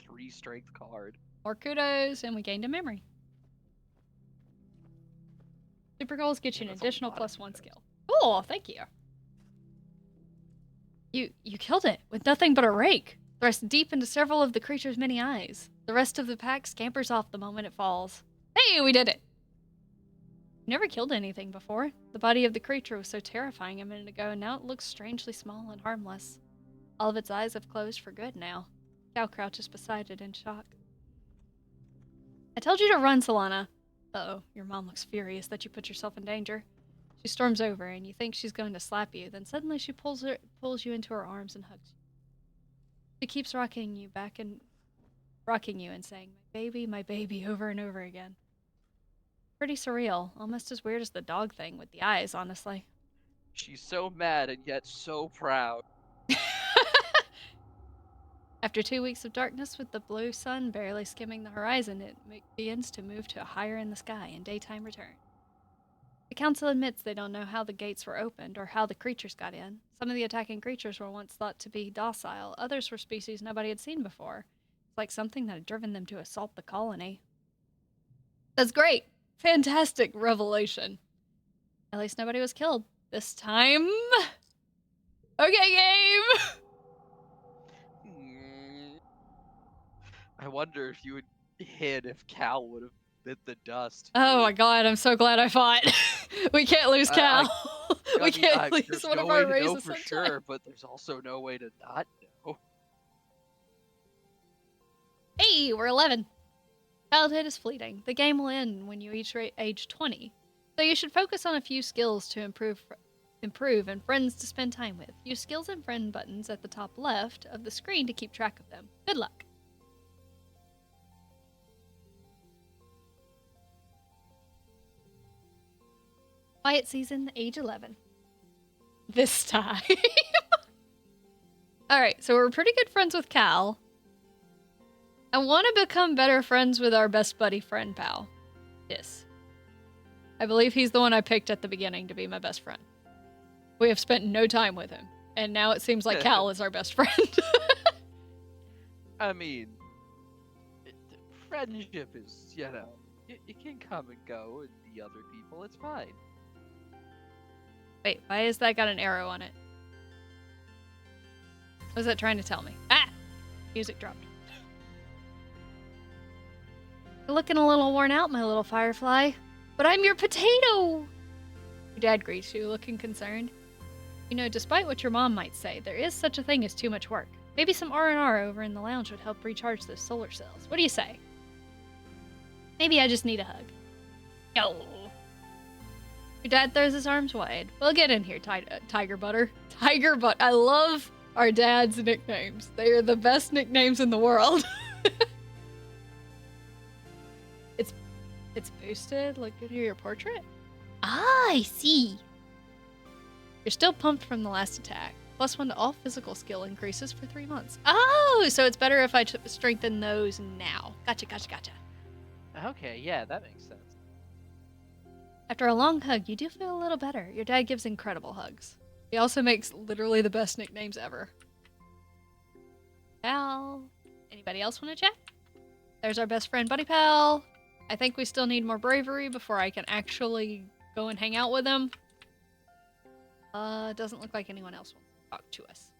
3 strength card. More kudos, and we gained a memory. Super goals get you Yeah, an that's a additional lot of +1 defense. skill. Cool, thank you. You killed it with nothing but a rake. Thrust deep into several of the creature's many eyes. The rest of the pack scampers off the moment it falls. Hey, we did it! Never killed anything before. The body of the creature was so terrifying a minute ago, and now it looks strangely small and harmless. All of its eyes have closed for good now. Cal crouches beside it in shock. I told you to run, Solana. Uh-oh, your mom looks furious that you put yourself in danger. She storms over, and you think she's going to slap you, then suddenly she pulls you into her arms and hugs you. She keeps rocking you and saying, my baby, over and over again. Pretty surreal, almost as weird as the dog thing with the eyes, honestly. She's so mad and yet so proud. After 2 weeks of darkness with the blue sun barely skimming the horizon, it begins to move to higher in the sky and daytime return. The council admits they don't know how the gates were opened or how the creatures got in. Some of the attacking creatures were once thought to be docile, others were species nobody had seen before. It's like something that had driven them to assault the colony. That's great! Fantastic revelation. At least nobody was killed. This time... Okay, game! I wonder if you would hit if Cal would have bit the dust. Oh my god, I'm so glad I fought. We can't lose Cal. We can't lose there's one no of way our to know races for sometime. sure, but there's also no way to not know. Hey, we're 11. Childhood is fleeting. The game will end when you reach age 20. So you should focus on a few skills to improve and friends to spend time with. Use skills and friend buttons at the top left of the screen to keep track of them. Good luck. Quiet season, age 11. This time. Alright, so we're pretty good friends with Cal. I want to become better friends with our best buddy friend, Pal. Yes. I believe he's the one I picked at the beginning to be my best friend. We have spent no time with him. and now it seems like Cal is our best friend. I mean, friendship is, it can come and go and be other people. It's fine. Wait, why has that got an arrow on it? What is that trying to tell me? Ah! Music dropped. You're looking a little worn out, my little firefly. But I'm your potato! Your dad greets you, looking concerned. You know, despite what your mom might say, there is such a thing as too much work. Maybe some R&R over in the lounge would help recharge those solar cells. What do you say? Maybe I just need a hug. No. Your dad throws his arms wide. Well, get in here, Tiger Butter. Tiger Butt. I love our dad's nicknames. They are the best nicknames in the world. It's boosted. Look at your portrait. Ah, I see. You're still pumped from the last attack. +1 to all physical skill increases for 3 months. Oh, so it's better if I strengthen those now. Gotcha. Okay, yeah, that makes sense. After a long hug, you do feel a little better. Your dad gives incredible hugs. He also makes literally the best nicknames ever. Pal. Anybody else want to chat? There's our best friend, Buddy Pal. I think we still need more bravery before I can actually go and hang out with him. Doesn't look like anyone else wants to talk to us.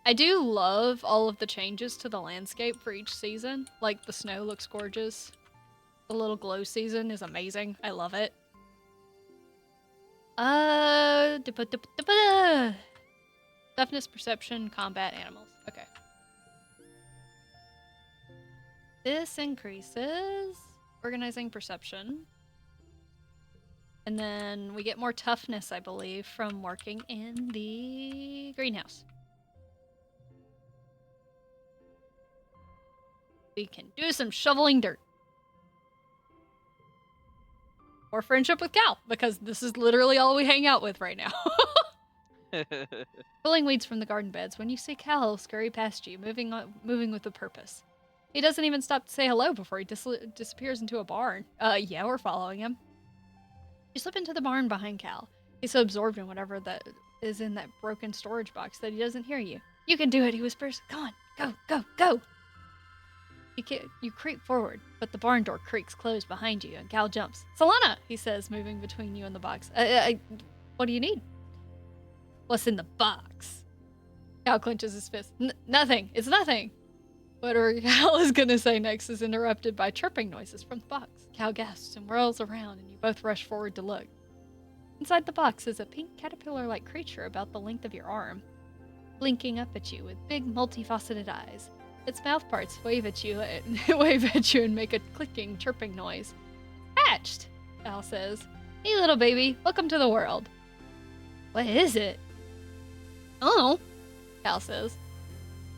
I do love all of the changes to the landscape for each season. Like, the snow looks gorgeous. The little glow season is amazing. I love it. Toughness, perception, combat, animals. Okay. This increases organizing perception. And then we get more toughness, I believe, from working in the greenhouse. We can do some shoveling dirt. Or friendship with Cal, because this is literally all we hang out with right now. Pulling weeds from the garden beds. When you see Cal scurry past you, moving with a purpose. He doesn't even stop to say hello before he disappears into a barn. Yeah, we're following him. You slip into the barn behind Cal. He's so absorbed in whatever that is in that broken storage box that he doesn't hear you. You can do it, he whispers. Come on, go. You creep forward, but the barn door creaks closed behind you, and Cal jumps. Solana, he says, moving between you and the box. What do you need? What's in the box? Cal clenches his fist. Nothing. It's nothing. Whatever Cal is gonna say next is interrupted by chirping noises from the box. Cal gasps and whirls around, and you both rush forward to look. Inside the box is a pink caterpillar-like creature about the length of your arm, blinking up at you with big, multifaceted eyes. Its mouth parts wave at you and make a clicking, chirping noise. Hatched, Cal says. Hey, little baby, welcome to the world. What is it? Oh, Cal says.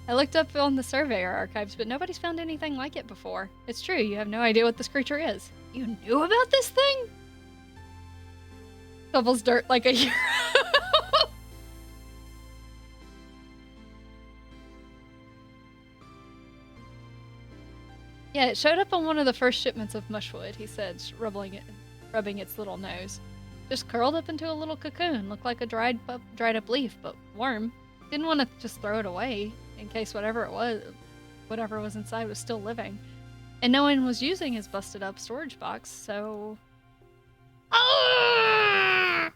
I looked up on the surveyor archives, but nobody's found anything like it before. It's true, you have no idea what this creature is. You knew about this thing? Shovels dirt like a hero. Yeah, it showed up on one of the first shipments of mushwood, he said, rubbing its little nose. Just curled up into a little cocoon, looked like a dried up leaf, but warm. Didn't want to just throw it away, in case whatever was inside was still living. And no one was using his busted up storage box, so... Ah!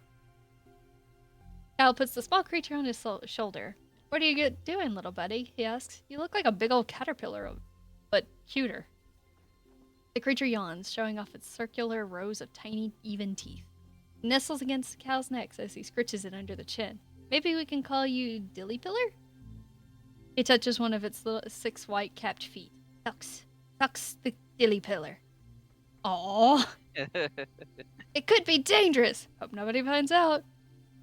Cal puts the small creature on his shoulder. What are you doing, little buddy? He asks. You look like a big old caterpillar, but cuter. The creature yawns, showing off its circular rows of tiny, even teeth. He nestles against Cal's neck as he scritches it under the chin. Maybe we can call you Dillypillar? He touches one of its 6 white-capped feet. Tucks the Dillypillar. Aww. It could be dangerous. Hope nobody finds out.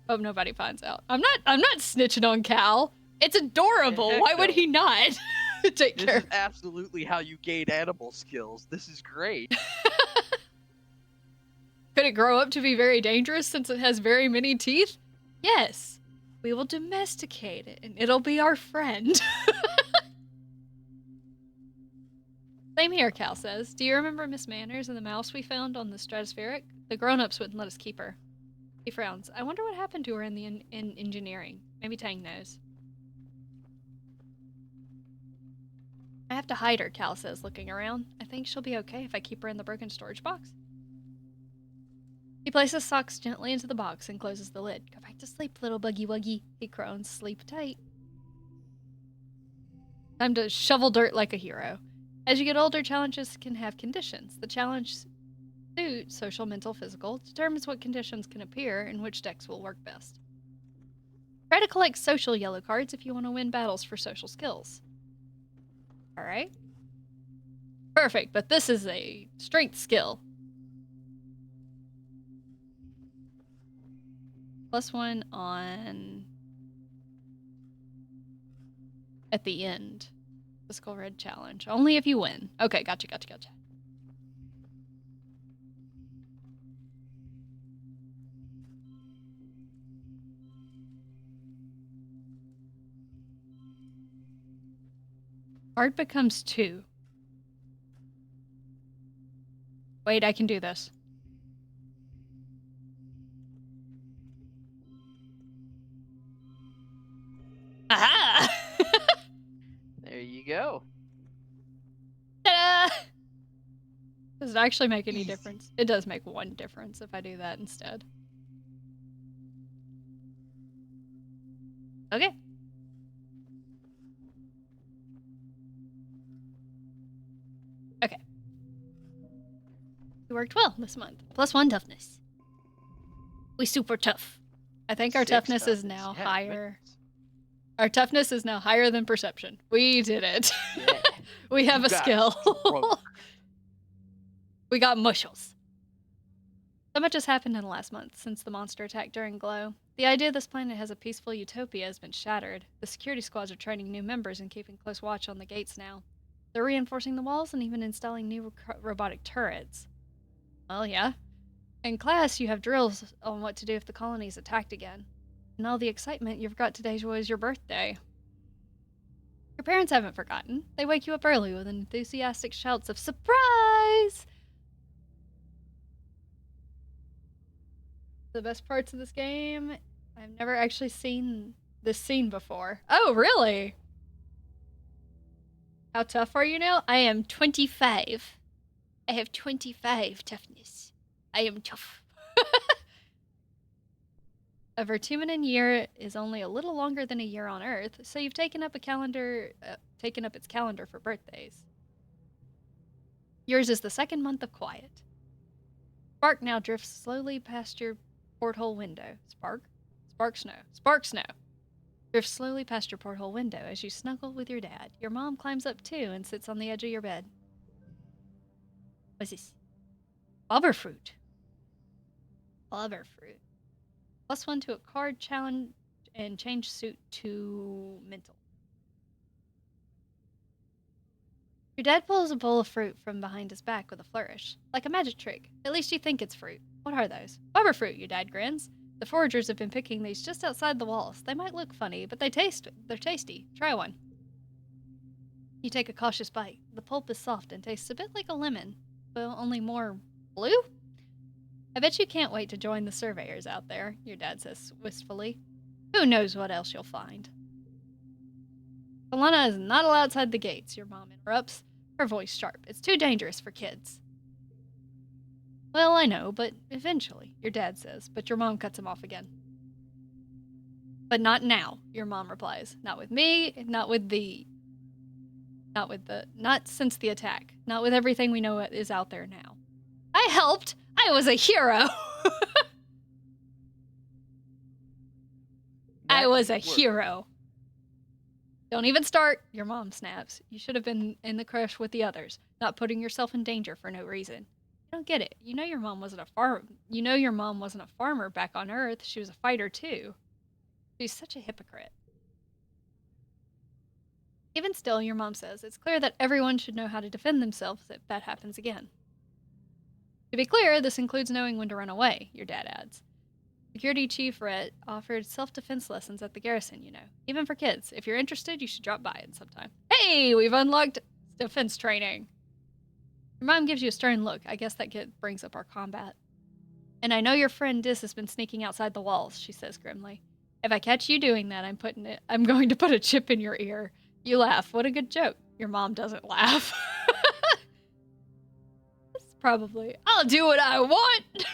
I'm not snitching on Cal. It's adorable. Why would he not? Take care. This is absolutely how you gain animal skills. This is great. Could it grow up to be very dangerous since it has very many teeth? Yes. We will domesticate it, and it'll be our friend. Same here, Cal says. Do you remember Miss Manners and the mouse we found on the stratospheric? The grown-ups wouldn't let us keep her. He frowns. I wonder what happened to her in in engineering. Maybe Tang knows. I have to hide her, Cal says, looking around. I think she'll be okay if I keep her in the broken storage box. He places socks gently into the box and closes the lid. Go back to sleep, little buggy wuggy. He groans. Sleep tight. Time to shovel dirt like a hero. As you get older, challenges can have conditions. The challenge suit, social, mental, physical, determines what conditions can appear and which decks will work best. Try to collect social yellow cards if you want to win battles for social skills. Alright. Perfect, but this is a strength skill. +1 on... at the end. Physical red challenge. Only if you win. Okay, gotcha. Card becomes 2. Wait, I can do this. Aha! There you go. Ta-da! Does it actually make any Easy. difference? It does make 1 difference if I do that instead. Okay. Okay. We worked well this month. +1 toughness. We super tough. I think our 6 toughness is now higher. Our toughness is now higher than perception. We did it. Yeah. We have You a got skill. We got mushels. So much has happened in the last month since the monster attack during Glow. The idea this planet has a peaceful utopia has been shattered. The security squads are training new members and keeping close watch on the gates now. They're reinforcing the walls and even installing new robotic turrets. Well, yeah. In class, you have drills on what to do if the colony is attacked again. In all the excitement, you forgot today was your birthday. Your parents haven't forgotten. They wake you up early with enthusiastic shouts of surprise! The best parts of this game, I've never actually seen this scene before. Oh, really? How tough are you now? I am 25. I have 25 toughness. I am tough. A Vertuminan year is only a little longer than a year on Earth, so you've taken up its calendar for birthdays. Yours is the second month of quiet. Spark now drifts slowly past your porthole window. Spark snow. Drifts slowly past your porthole window as you snuggle with your dad. Your mom climbs up too and sits on the edge of your bed. What's this? Blubberfruit. +1 to a card challenge and change suit to mental. Your dad pulls a bowl of fruit from behind his back with a flourish. Like a magic trick. At least you think it's fruit. What are those? Blubberfruit, your dad grins. The foragers have been picking these just outside the walls. They might look funny, but they're tasty. Try one. You take a cautious bite. The pulp is soft and tastes a bit like a lemon, but only more blue? I bet you can't wait to join the surveyors out there, your dad says wistfully. Who knows what else you'll find? Alana is not allowed outside the gates, your mom interrupts, her voice sharp. It's too dangerous for kids. Well, I know, but eventually, your dad says, but your mom cuts him off again. But not now, your mom replies. Not with me, not since the attack. Not with everything we know is out there now. I helped! I was a hero! I was a hero. Don't even start, your mom snaps. You should have been in the crush with the others, not putting yourself in danger for no reason. You don't get it. You know your mom wasn't a farmer back on Earth. She was a fighter too. She's such a hypocrite. Even still, your mom says, it's clear that everyone should know how to defend themselves if that happens again. To be clear, this includes knowing when to run away, your dad adds. Security Chief Rhett offered self-defense lessons at the garrison, you know. Even for kids. If you're interested, you should drop by it sometime. Hey, we've unlocked defense training. Your mom gives you a stern look. I guess that brings up our combat. And I know your friend Dis has been sneaking outside the walls, she says grimly. If I catch you doing that, I'm going to put a chip in your ear. You laugh. What a good joke. Your mom doesn't laugh. It's probably, I'll do what I want.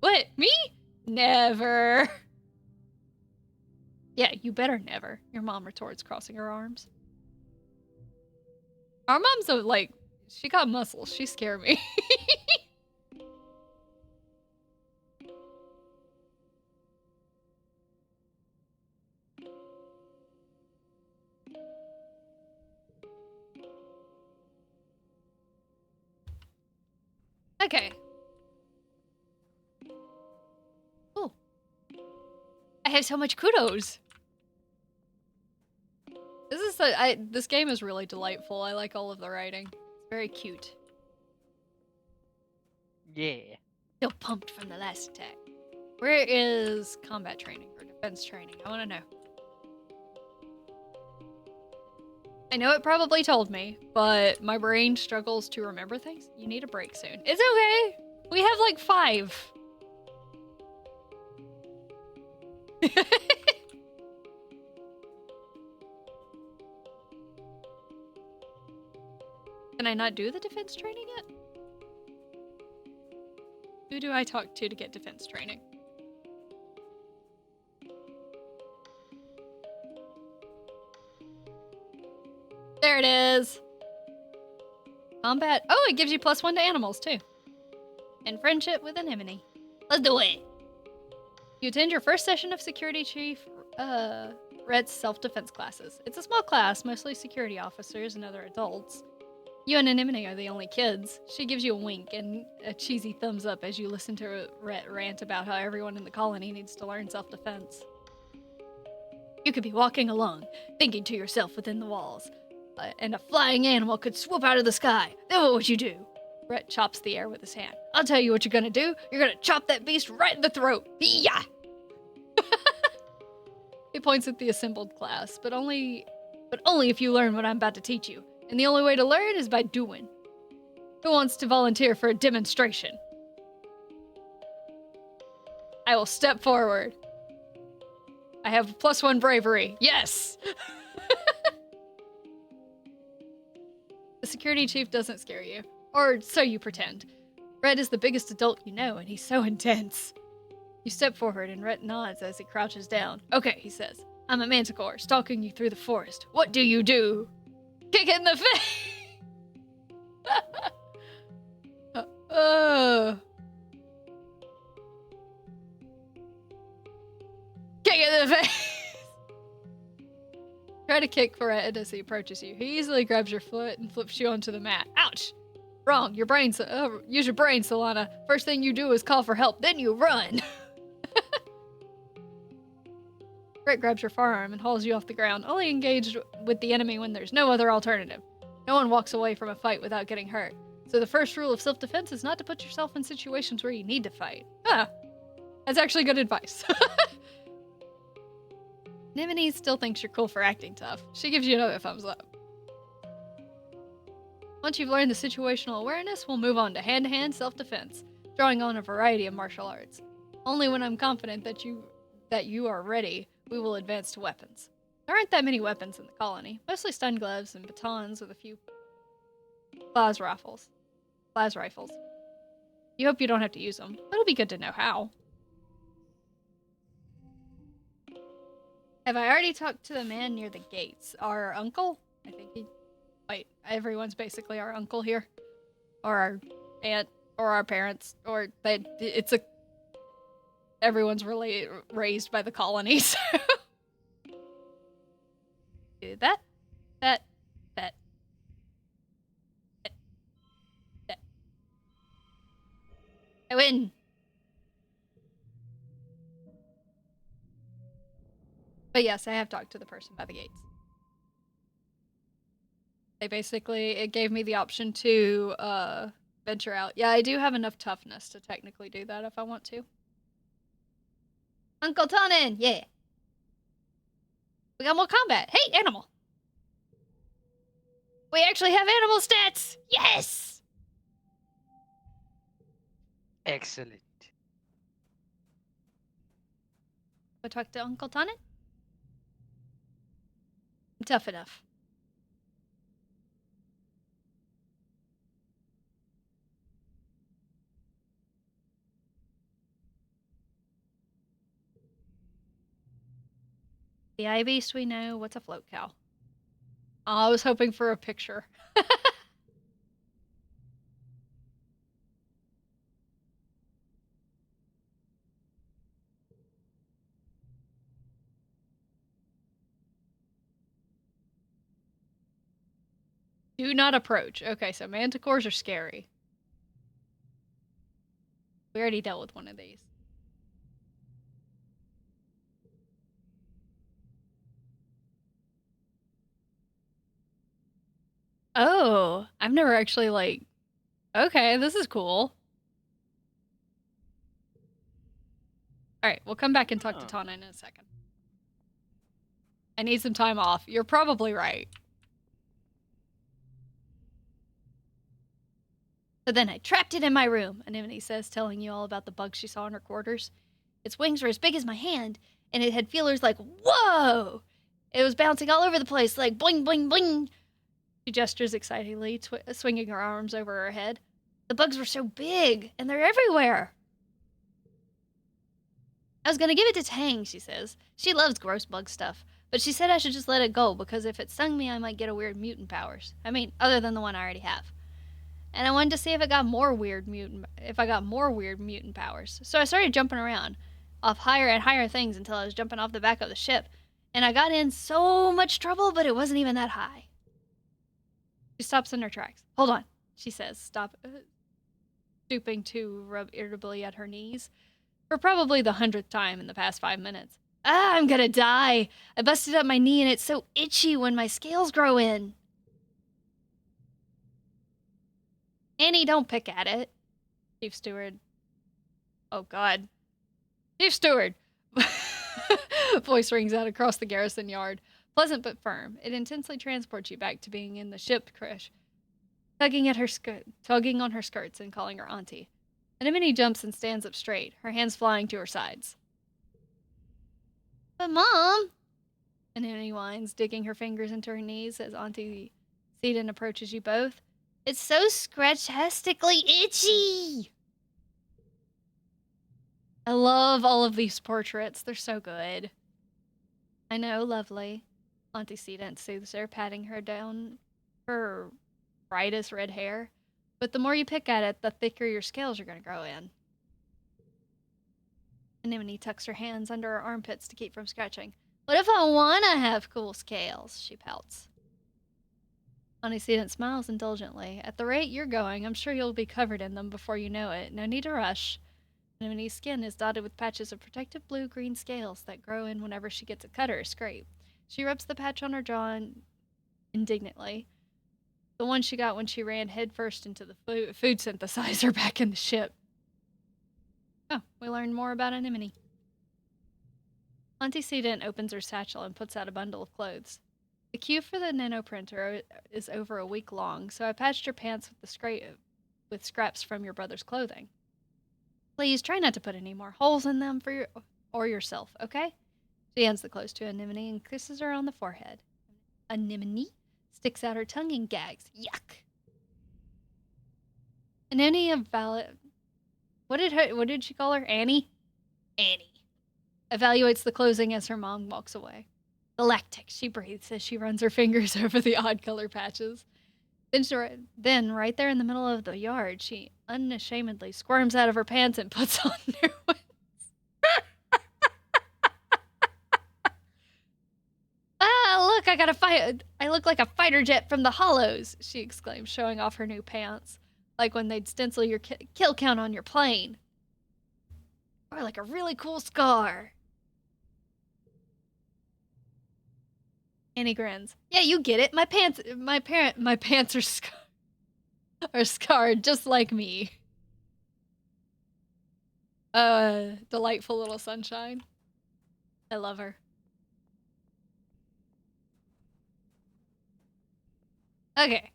What, me? Never. Yeah, you better never, your mom retorts, crossing her arms. Our mom's like, she got muscles. She scared me. Okay. Oh. I have so much kudos. This game is really delightful. I like all of the writing. It's very cute. Yeah. Still pumped from the last attack. Where is combat training or defense training? I want to know. I know it probably told me, but my brain struggles to remember things. You need a break soon. It's okay. We have like 5. Can I not do the defense training yet? Who do I talk to get defense training? There it is. Combat. Oh, it gives you +1 to animals too. And friendship with anemone. Let's do it. You attend your first session of Security Chief Red's self-defense classes. It's a small class, mostly security officers and other adults. You and Anemone are the only kids. She gives you a wink and a cheesy thumbs up as you listen to Rhett rant about how everyone in the colony needs to learn self-defense. You could be walking along, thinking to yourself within the walls, and a flying animal could swoop out of the sky. Then what would you do? Rhett chops the air with his hand. I'll tell you what you're gonna do. You're gonna chop that beast right in the throat. Yeah. He points at the assembled class, but only if you learn what I'm about to teach you. And the only way to learn is by doing. Who wants to volunteer for a demonstration? I will step forward. I have +1 bravery. Yes! The security chief doesn't scare you. Or so you pretend. Red is the biggest adult you know, and he's so intense. You step forward, and Red nods as he crouches down. Okay, he says. I'm a manticore, stalking you through the forest. What do you do? Kick it in the face! Kick it in the face! Try to kick Red as he approaches you. He easily grabs your foot and flips you onto the mat. Ouch! Wrong. Use your brain, Solana. First thing you do is call for help, then you run. Brett grabs your forearm and hauls you off the ground, only engaged with the enemy when there's no other alternative. No one walks away from a fight without getting hurt. So the first rule of self-defense is not to put yourself in situations where you need to fight. That's actually good advice. Nimini still thinks you're cool for acting tough. She gives you another thumbs up. Once you've learned the situational awareness, we'll move on to hand-to-hand self-defense, drawing on a variety of martial arts. Only when I'm confident that you are ready, we will advance to weapons. There aren't that many weapons in the colony, mostly stun gloves and batons with a few plas rifles. You hope you don't have to use them, but it'll be good to know how. Have I already talked to the man near the gates? Our uncle? I think he... Wait, everyone's basically our uncle here. Or our aunt, or our parents, or everyone's really raised by the colonies. Do that. I win. But yes, I have talked to the person by the gates. It gave me the option to venture out. Yeah, I do have enough toughness to technically do that if I want to. Uncle Tonin, yeah. We got more combat. Hey, animal. We actually have animal stats. Yes. Excellent. Go talk to Uncle Tannen? Tough enough. The eye beast we know. What's a float cow? Oh, I was hoping for a picture. Do not approach. Okay, so manticores are scary. We already dealt with one of these. Oh, I've never actually, like... Okay, this is cool. Alright, we'll come back and talk to Tana in a second. I need some time off. You're probably right. So then I trapped it in my room, Anemone says, telling you all about the bug she saw in her quarters. Its wings were as big as my hand, and it had feelers like, whoa! It was bouncing all over the place, like boing, boing, boing. She gestures excitedly, swinging her arms over her head. The bugs were so big, and they're everywhere. I was gonna give it to Tang, she says. She loves gross bug stuff, but she said I should just let it go because if it stung me, I might get a weird mutant powers. I mean, other than the one I already have. And I wanted to see if I got more weird mutant powers. So I started jumping around, off higher and higher things until I was jumping off the back of the ship, and I got in so much trouble, but it wasn't even that high. She stops in her tracks. Hold on, she says, stooping to rub irritably at her knees, for probably the 100th time in the past 5 minutes. Ah, I'm gonna die. I busted up my knee and it's so itchy when my scales grow in. Annie, don't pick at it. Chief Steward. Oh, God. Chief Steward. Voice rings out across the garrison yard. Pleasant but firm. It intensely transports you back to being in the ship crash, tugging on her skirts and calling her auntie. Anemone jumps and stands up straight, her hands flying to her sides. But Mom, Anemone whines, digging her fingers into her knees as Auntie Seaton approaches you both. It's so scratchtastically itchy! I love all of these portraits. They're so good. I know, lovely. Auntie Seaton soothes her, patting her down her brightest red hair. But the more you pick at it, the thicker your scales are going to grow in. Anemone tucks her hands under her armpits to keep from scratching. What if I want to have cool scales? She pouts. Auntie Seaton smiles indulgently. At the rate you're going, I'm sure you'll be covered in them before you know it. No need to rush. Anemone's skin is dotted with patches of protective blue-green scales that grow in whenever she gets a cut or a scrape. She rubs the patch on her jaw indignantly. The one she got when she ran headfirst into the food synthesizer back in the ship. Oh, we learned more about Anemone. Auntie Seaton opens her satchel and puts out a bundle of clothes. The queue for the nanoprinter is over a week long, so I patched your pants with scraps from your brother's clothing. Please try not to put any more holes in them for yourself, okay? She hands the clothes to Anemone and kisses her on the forehead. Anemone sticks out her tongue and gags. Yuck! Anemone what did she call her? Annie? Annie evaluates the clothing as her mom walks away. Galactic, she breathes as she runs her fingers over the odd color patches. Then, right there in the middle of the yard, she unashamedly squirms out of her pants and puts on new ones. Ah, look, I look like a fighter jet from the Hollows, she exclaims, showing off her new pants. Like when they'd stencil your kill count on your plane. Or like a really cool scar. Annie grins. Yeah, you get it. My pants are scarred just like me. Delightful little sunshine. I love her. Okay.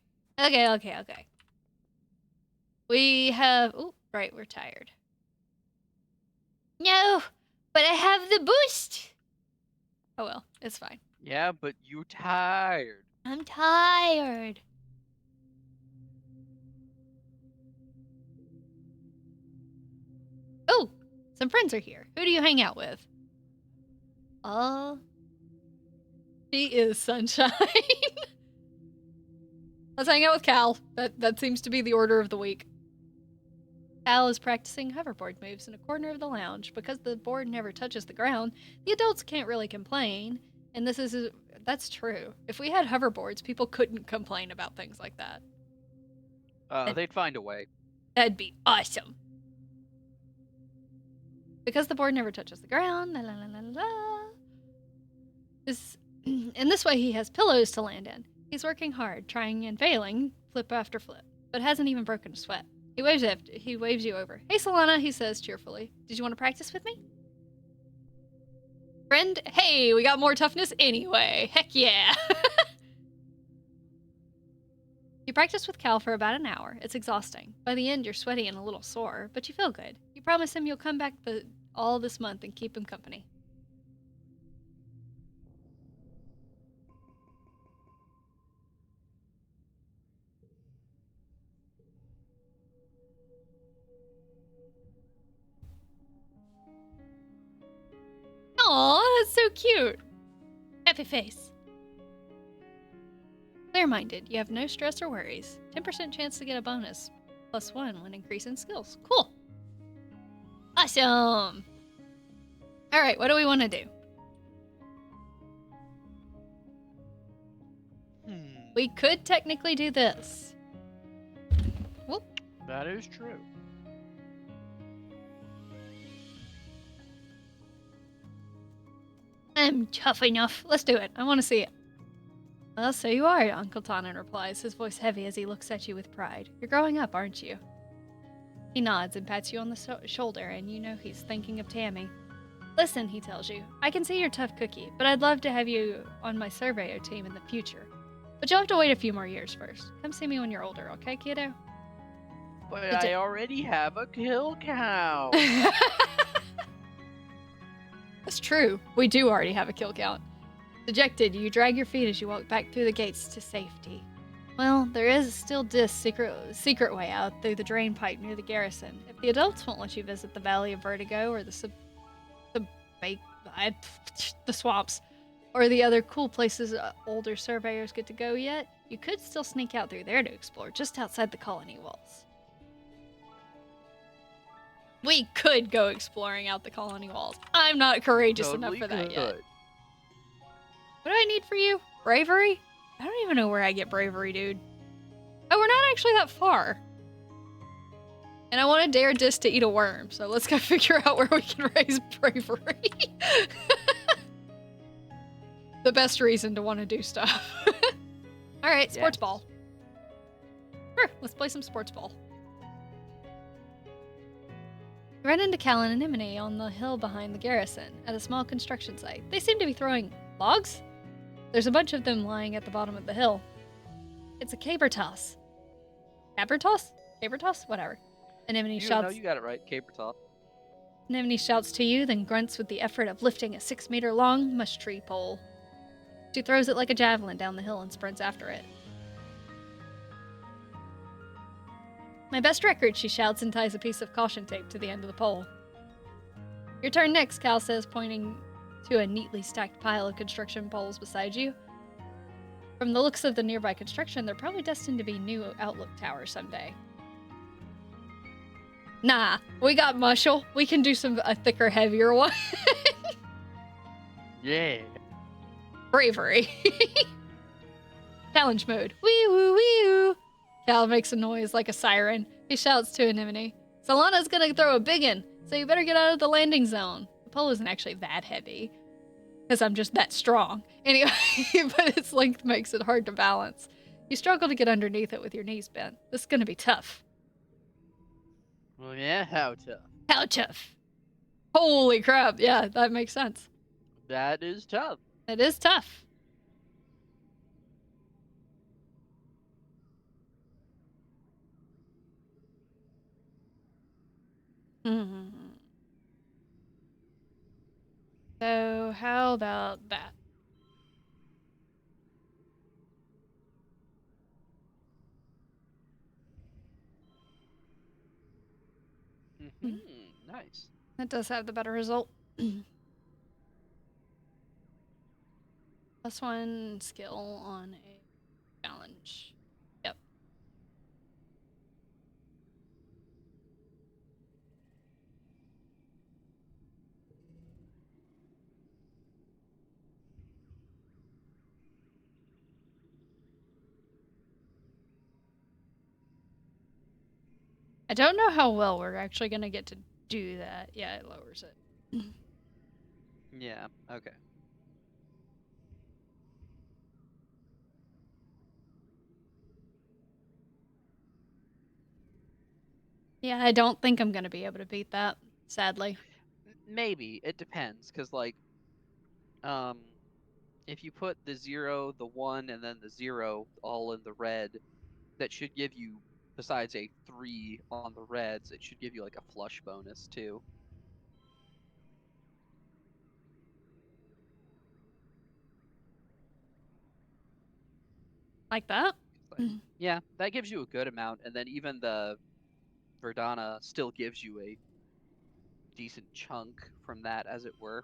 We have... Oh, right, we're tired. No! But I have the boost! Oh well, it's fine. Yeah, but you tired. I'm tired. Oh, some friends are here. Who do you hang out with? She is Sunshine. Let's hang out with Cal. That seems to be the order of the week. Cal is practicing hoverboard moves in a corner of the lounge. Because the board never touches the ground, the adults can't really complain. And that's true. If we had hoverboards, people couldn't complain about things like that. They'd find a way. That'd be awesome. Because the board never touches the ground, la la la la la. In this way, he has pillows to land in. He's working hard, trying and failing, flip after flip, but hasn't even broken a sweat. He waves you over. Hey, Solana, he says cheerfully. Did you want to practice with me? Friend, hey, we got more toughness anyway. Heck yeah. You practice with Cal for about an hour. It's exhausting. By the end, you're sweaty and a little sore, but you feel good. You promise him you'll come back all this month and keep him company. Aw, that's so cute. Happy face. Clear-minded, you have no stress or worries. 10% chance to get a bonus. +1 when increasing skills. Cool. Awesome. Alright, what do we want to do? We could technically do this. Whoop. That is true. I'm tough enough. Let's do it. I want to see it. Well, so you are, Uncle Tannen replies, his voice heavy as he looks at you with pride. You're growing up, aren't you? He nods and pats you on the shoulder, and you know he's thinking of Tammy. Listen, he tells you, I can see you're a tough cookie, but I'd love to have you on my surveyor team in the future. But you'll have to wait a few more years first. Come see me when you're older, okay, kiddo? But I already have a kill count. That's true. We do already have a kill count. Dejected, you drag your feet as you walk back through the gates to safety. Well, there is still this secret way out through the drain pipe near the garrison. If the adults won't let you visit the Valley of Vertigo or the swamps, or the other cool places older surveyors get to go yet, you could still sneak out through there to explore just outside the colony walls. We could go exploring out the colony walls. I'm not courageous enough for that yet. What do I need for you? Bravery? I don't even know where I get bravery, dude. Oh, we're not actually that far. And I want to dare Dis to eat a worm, so let's go figure out where we can raise bravery. The best reason to want to do stuff. Alright, sports ball. Sure, let's play some sports ball. You run into Cal and Anemone on the hill behind the garrison, at a small construction site. They seem to be throwing logs? There's a bunch of them lying at the bottom of the hill. It's a caber toss. Caber toss? Caber toss? Whatever. Anemone shouts. No, you got it right. Caber toss. Anemone shouts to you, then grunts with the effort of lifting a 6-meter-long mush tree pole. She throws it like a javelin down the hill and sprints after it. My best record, she shouts and ties a piece of caution tape to the end of the pole. Your turn next, Cal says, pointing to a neatly stacked pile of construction poles beside you. From the looks of the nearby construction, they're probably destined to be new outlook towers someday. Nah, we got muscle. We can do a thicker, heavier one. Yeah. Bravery. Challenge mode. Wee woo wee woo. Cal makes a noise like a siren. He shouts to Anemone. Solana's gonna throw a biggin, so you better get out of the landing zone. The pole isn't actually that heavy, because I'm just that strong. Anyway, but its length makes it hard to balance. You struggle to get underneath it with your knees bent. This is gonna be tough. Well, yeah, how tough? How tough? Holy crap, yeah, that makes sense. That is tough. It is tough. So how about that? Hmm. Nice. That does have the better result. Plus one skill on a challenge. Yep. I don't know how well we're actually gonna get to do that. Yeah, it lowers it. Yeah. Okay. Yeah, I don't think I'm gonna be able to beat that, sadly. Maybe it depends, because like, um, if you put the 0, the 1, and then the 0 all in the red, that should give you, besides a 3 on the reds, it should give you like a flush bonus too. Like that? Like, yeah, that gives you a good amount, and then even the Verdana still gives you a decent chunk from that, as it were.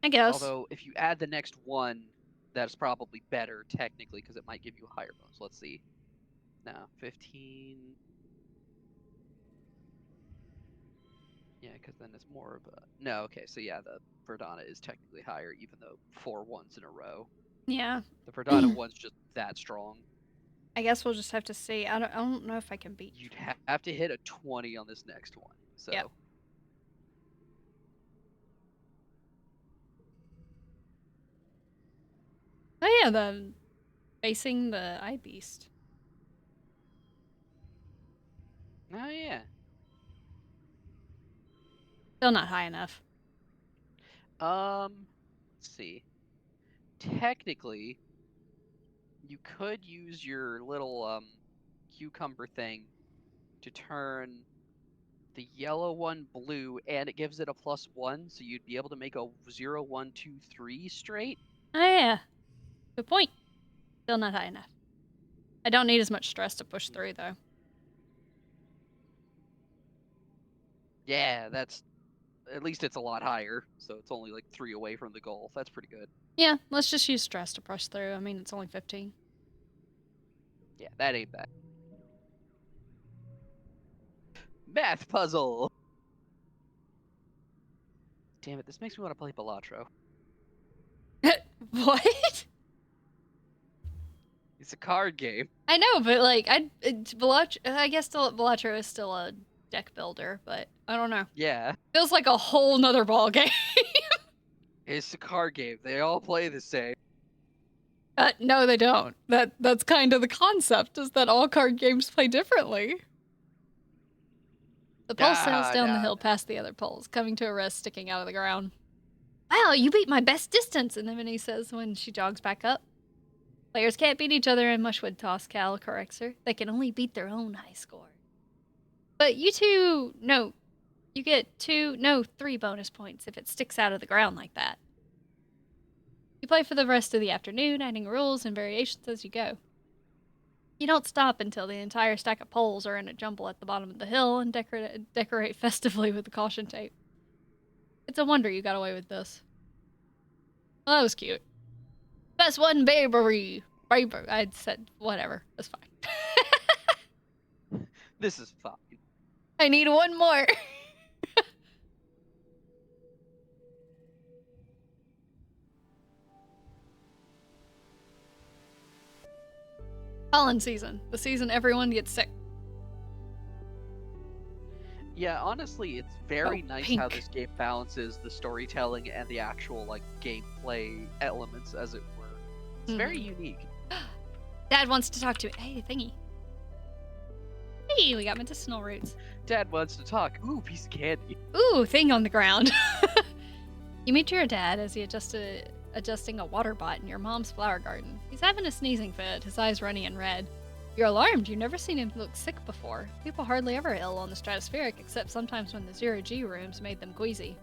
I guess. Although, if you add the next one, that's probably better technically, because it might give you a higher bonus. Let's see. No, 15. Yeah, because then it's more of a. No, okay, so yeah, the Verdana is technically higher, even though 4 ones in a row. Yeah. The Verdana one's just that strong. I guess we'll just have to see. I don't know if I can beat. You'd have to hit a 20 on this next one. Yep. So, Oh yeah, the facing the eye beast. oh yeah. Still not high enough. Let's see. Technically, you could use your little cucumber thing to turn the yellow one blue, and it gives it a +1, so you'd be able to make a 0, 1, 2, 3 straight. Oh yeah. Good point. Still not high enough. I don't need as much stress to push through though. Yeah, that's at least it's a lot higher, so it's only like 3 away from the goal. That's pretty good. Yeah, let's just use stress to push through. I mean, it's only 15. Yeah, that ain't bad. Math puzzle. Damn it, this makes me want to play Balatro. What? It's a card game. I know, but like, I guess still Balatro is still a deck builder, but I don't know. Yeah, Feels like a whole nother ball game. it's a card game. They all play the same. No, they don't. That's kind of the concept, is that all card games play differently. The pole sails down the hill past the other poles, coming to a rest sticking out of the ground. Wow, you beat my best distance, Anemone says when she jogs back up. Players can't beat each other in Mushwood Toss, Cal corrects her. They can only beat their own high score. But you two, no, you get 3 bonus points if it sticks out of the ground like that. You play for the rest of the afternoon, adding rules and variations as you go. You don't stop until the entire stack of poles are in a jumble at the bottom of the hill and decorate festively with the caution tape. It's a wonder you got away with this. Well, that was cute. Best one, baby. I said whatever. That's fine. This is fine. I need one more. Pollen season. The season everyone gets sick. Yeah, honestly, it's very nice pink. how this game balances the storytelling and the actual like gameplay elements, as it were. It's very unique. Dad wants to talk to it. Hey, thingy. Hey, we got medicinal roots. Dad wants to talk. Ooh, piece of candy. Ooh, thing on the ground. You meet your dad as he adjusting a water bot in your mom's flower garden. He's having a sneezing fit, his eyes runny and red. You're alarmed. You've never seen him look sick before. People hardly ever ill on the stratospheric, except sometimes when the zero-G rooms made them queasy.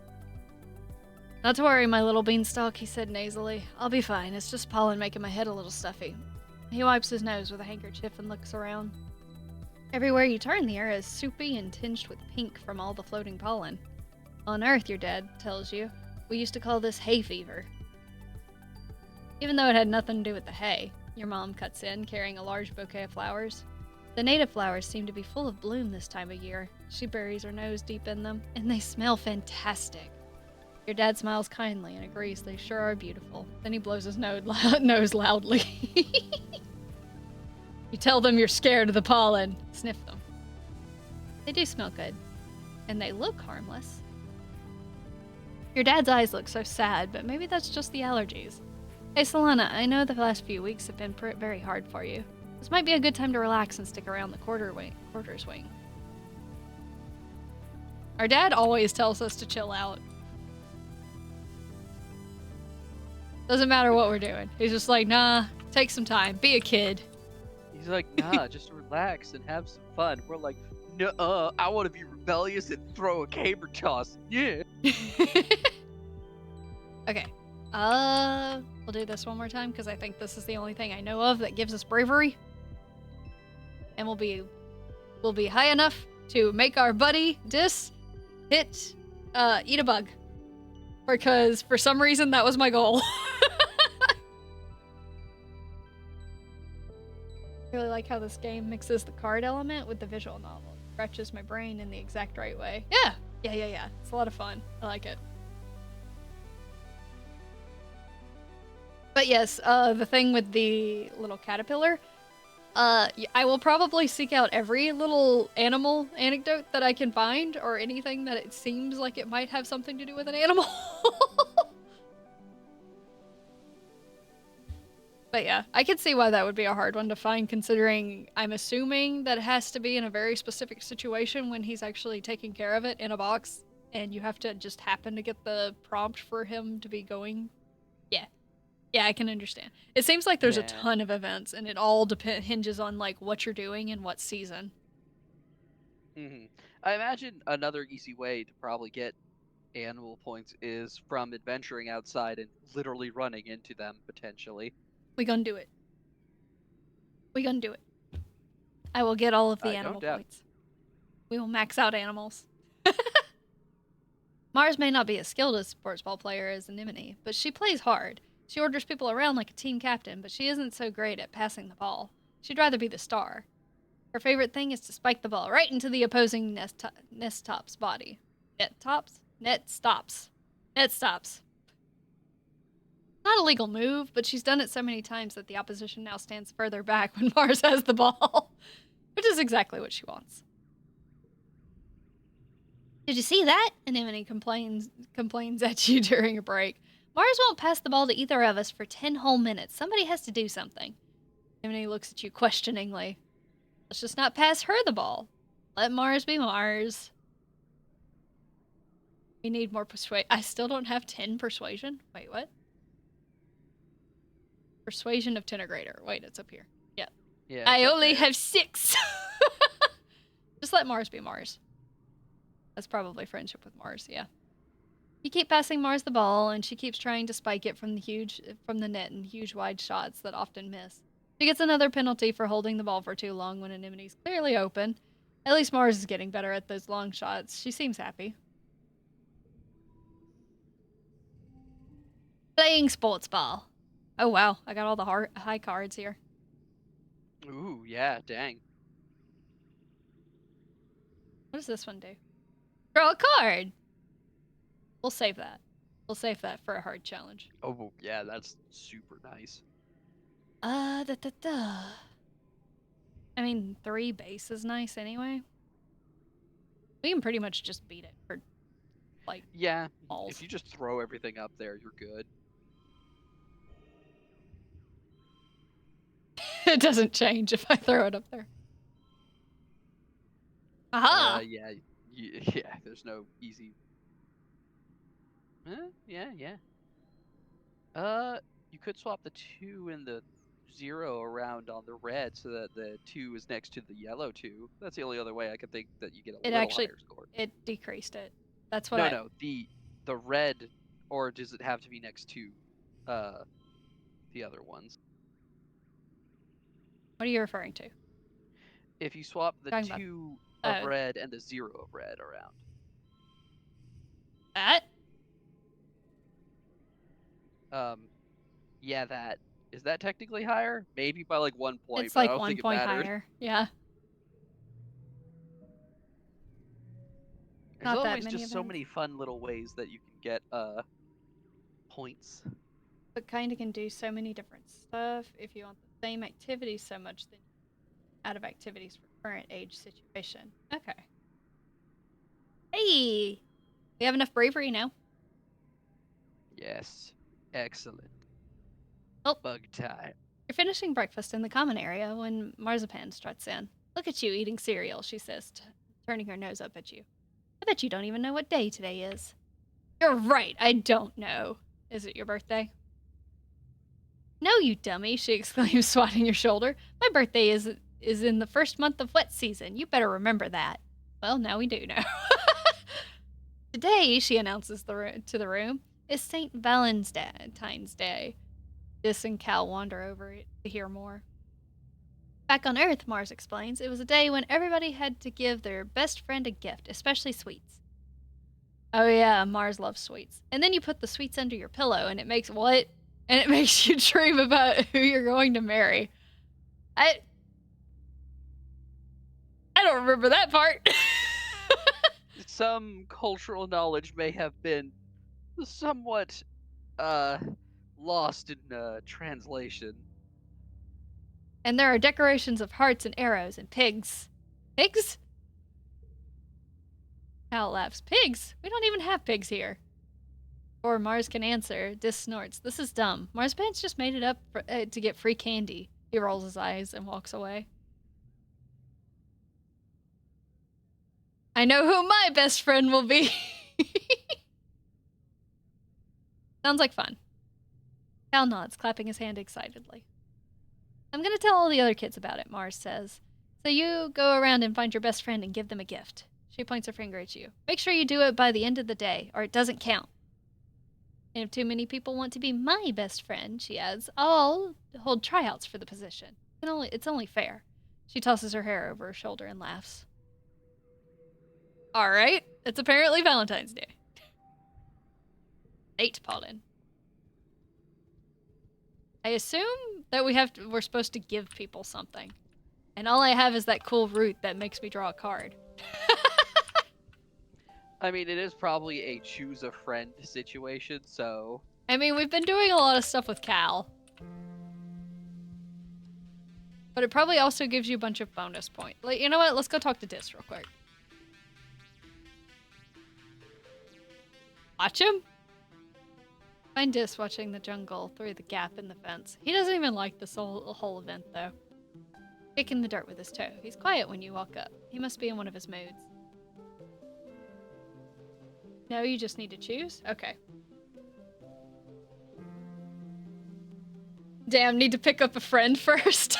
Not to worry, my little beanstalk, he said nasally. I'll be fine. It's just pollen making my head a little stuffy. He wipes his nose with a handkerchief and looks around. Everywhere you turn, the air is soupy and tinged with pink from all the floating pollen. On Earth, your dad tells you, we used to call this hay fever. Even though it had nothing to do with the hay, your mom cuts in, carrying a large bouquet of flowers. The native flowers seem to be full of bloom this time of year. She buries her nose deep in them, and they smell fantastic. Your dad smiles kindly and agrees they sure are beautiful. Then he blows his nose loudly. You tell them you're scared of the pollen. Sniff them. They do smell good, and they look harmless. Your dad's eyes look so sad, but maybe that's just the allergies. Hey, Solana, I know the last few weeks have been very hard for you. This might be a good time to relax and stick around the quarters wing. Our dad always tells us to chill out. Doesn't matter what we're doing. He's just like, nah, take some time. Be a kid. He's like, nah, just relax and have some fun. We're like, nuh-uh, I want to be rebellious and throw a caber toss. Yeah. Okay. We'll do this one more time because I think this is the only thing I know of that gives us bravery. And we'll be high enough to make our buddy eat a bug. Because for some reason that was my goal. I really like how this game mixes the card element with the visual novel. It stretches my brain in the exact right way. Yeah. It's a lot of fun. I like it. But yes, the thing with the little caterpillar, I will probably seek out every little animal anecdote that I can find, or anything that it seems like it might have something to do with an animal. But yeah, I can see why that would be a hard one to find, considering I'm assuming that it has to be in a very specific situation when he's actually taking care of it in a box, and you have to just happen to get the prompt for him to be going. Yeah, I can understand. It seems like there's a ton of events, and it all hinges on like what you're doing and what season. I imagine another easy way to probably get animal points is from adventuring outside and literally running into them, potentially. We gonna do it. I will get all of the I animal don't doubt. points. We will max out animals. Mars may not be as skilled a sports ball player as Anemone, but she plays hard. She orders people around like a team captain, but she isn't so great at passing the ball. She'd rather be the star. Her favorite thing is to spike the ball right into the opposing nest top's body. Net tops? Net stops. Net stops. Not a legal move, but she's done it so many times that the opposition now stands further back when Mars has the ball, which is exactly what she wants. Did you see that? Anemone complains at you during a break. Mars won't pass the ball to either of us for 10 whole minutes. Somebody has to do something. Anemone looks at you questioningly. Let's just not pass her the ball. Let Mars be Mars. We need more persuasion. I still don't have 10 persuasion. Wait, what? Persuasion of 10 or greater. Wait, it's up here. Yep. Yeah. I only have 6. Just let Mars be Mars. That's probably friendship with Mars, yeah. You keep passing Mars the ball, and she keeps trying to spike it from the net in huge wide shots that often miss. She gets another penalty for holding the ball for too long when Anemone's clearly open. At least Mars is getting better at those long shots. She seems happy. Playing sports ball. Oh wow, I got all the high cards here. Ooh, yeah, dang. What does this one do? Draw a card! We'll save that. We'll save that for a hard challenge. Oh, yeah, that's super nice. I mean, 3 base is nice anyway. We can pretty much just beat it for, like, yeah. balls. If you just throw everything up there, you're good. It doesn't change if I throw it up there. Aha! Yeah, there's no easy. Yeah. You could swap the 2 and the 0 around on the red so that the 2 is next to the yellow 2. That's the only other way I could think that you get a little higher score. It decreased it. That's what No, the red Or does it have to be next to the other ones? What are you referring to? If you swap the Talking about 2 of oh, red and the 0 of red around. that? Yeah, that. Is that technically higher? Maybe by like 1 point, It's but I like don't one think it point mattered. higher. Yeah. There's Not that always many just so events. many fun little ways that you can get points. But kind of can do so many different stuff. If you want the same activities so much, then out of activities for current age situation. Okay. Hey, we have enough bravery now. Yes. Excellent. Oh, Bug time. you're finishing breakfast in the common area when Marzipan struts in. Look at you eating cereal, she says, turning her nose up at you. I bet you don't even know what day today is. You're right, I don't know. Is it your birthday? No, you dummy, she exclaims, swatting your shoulder. My birthday is in the first month of wet season. You better remember that. Well, now we do know. Today, she announces to the room, is St. Valentine's Day. Dis and Cal wander over it to hear more. Back on Earth, Mars explains, it was a day when everybody had to give their best friend a gift, especially sweets. Oh yeah, Mars loves sweets. And then you put the sweets under your pillow and it makes what? And it makes you dream about who you're going to marry. I don't remember that part. Some cultural knowledge may have been somewhat uh lost in translation. And there are decorations of hearts and arrows and pigs. Pigs? Hal laughs. Pigs? We don't even have pigs here. Before Mars can answer, Dis snorts. This is dumb. Marzipan's just made it up to get free candy. He rolls his eyes and walks away. I know who my best friend will be. Sounds like fun. Cal nods, clapping his hand excitedly. I'm gonna tell all the other kids about it, Mars says. So you go around and find your best friend and give them a gift. She points her finger at you. Make sure you do it by the end of the day, or it doesn't count. And if too many people want to be my best friend, she adds, I'll hold tryouts for the position. It's only fair. She tosses her hair over her shoulder and laughs. All right, it's apparently Valentine's Day. 8, Paulin. I assume that we're supposed to give people something. And all I have is that cool root that makes me draw a card. I mean, it is probably a choose a friend situation, so I mean, we've been doing a lot of stuff with Cal. But it probably also gives you a bunch of bonus points. Like, you know what? Let's go talk to Dis real quick. Watch him? Find Dis watching the jungle through the gap in the fence. He doesn't even like this whole event, though. Kicking the dirt with his toe. He's quiet when you walk up. He must be in one of his moods. No, you just need to choose? Okay. Damn, need to pick up a friend first.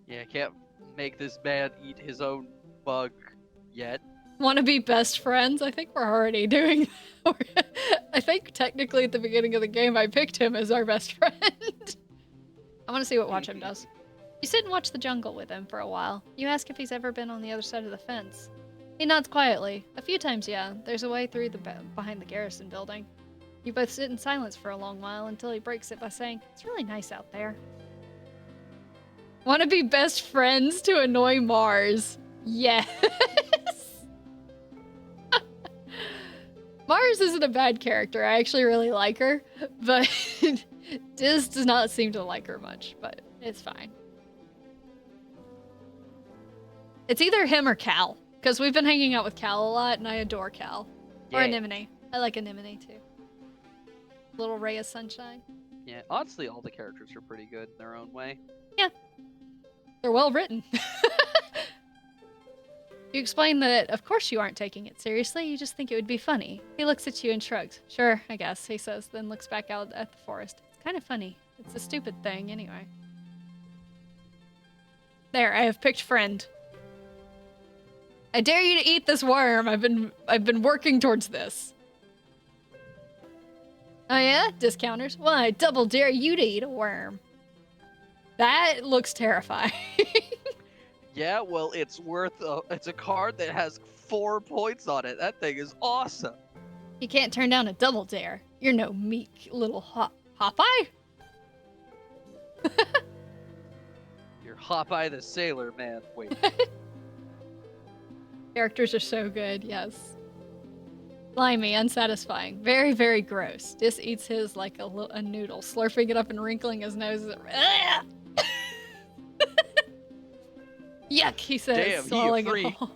yeah, can't make this man eat his own bug yet. Want to be best friends? I think we're already doing I think technically at the beginning of the game I picked him as our best friend. I want to see what Watch Him does. You sit and watch the jungle with him for a while. You ask if he's ever been on the other side of the fence. He nods quietly. A few times, yeah. There's a way through behind the garrison building. You both sit in silence for a long while until he breaks it by saying, It's really nice out there. Want to be best friends to annoy Mars? Yes. Mars isn't a bad character. I actually really like her, but Diz does not seem to like her much, but it's fine. It's either him or Cal, because we've been hanging out with Cal a lot, and I adore Cal. Yeah. Or Anemone. I like Anemone, too. Little ray of sunshine. Yeah, honestly, all the characters are pretty good in their own way. Yeah. They're well written. You explain that, of course you aren't taking it seriously, you just think it would be funny. He looks at you and shrugs. Sure, I guess, he says, then looks back out at the forest. It's kind of funny. It's a stupid thing, anyway. There, I have picked friend. I dare you to eat this worm. I've been working towards this. Oh yeah? Discounters? Well, I double dare you to eat a worm. That looks terrifying. Yeah, well, it's it's a card that has 4 points on it. That thing is awesome. You can't turn down a double dare. You're no meek little Popeye? You're Hawkeye the Sailor Man. Wait. Characters are so good, yes. Slimy, unsatisfying, very, very gross. Dis eats his like a noodle, slurping it up and wrinkling his nose. Yuck, he says, Damn, he a swallowing it freak. whole.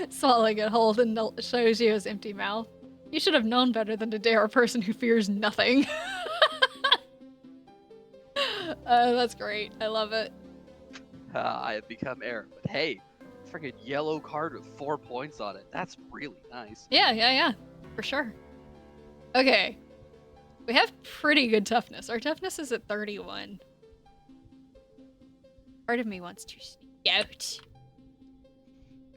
Swallowing it whole and shows you his empty mouth. You should have known better than to dare a person who fears nothing. That's great. I love it. I have become Aaron. But hey, freaking yellow card with 4 points on it. That's really nice. Yeah. For sure. Okay. We have pretty good toughness. Our toughness is at 31. Part of me wants to sneak out.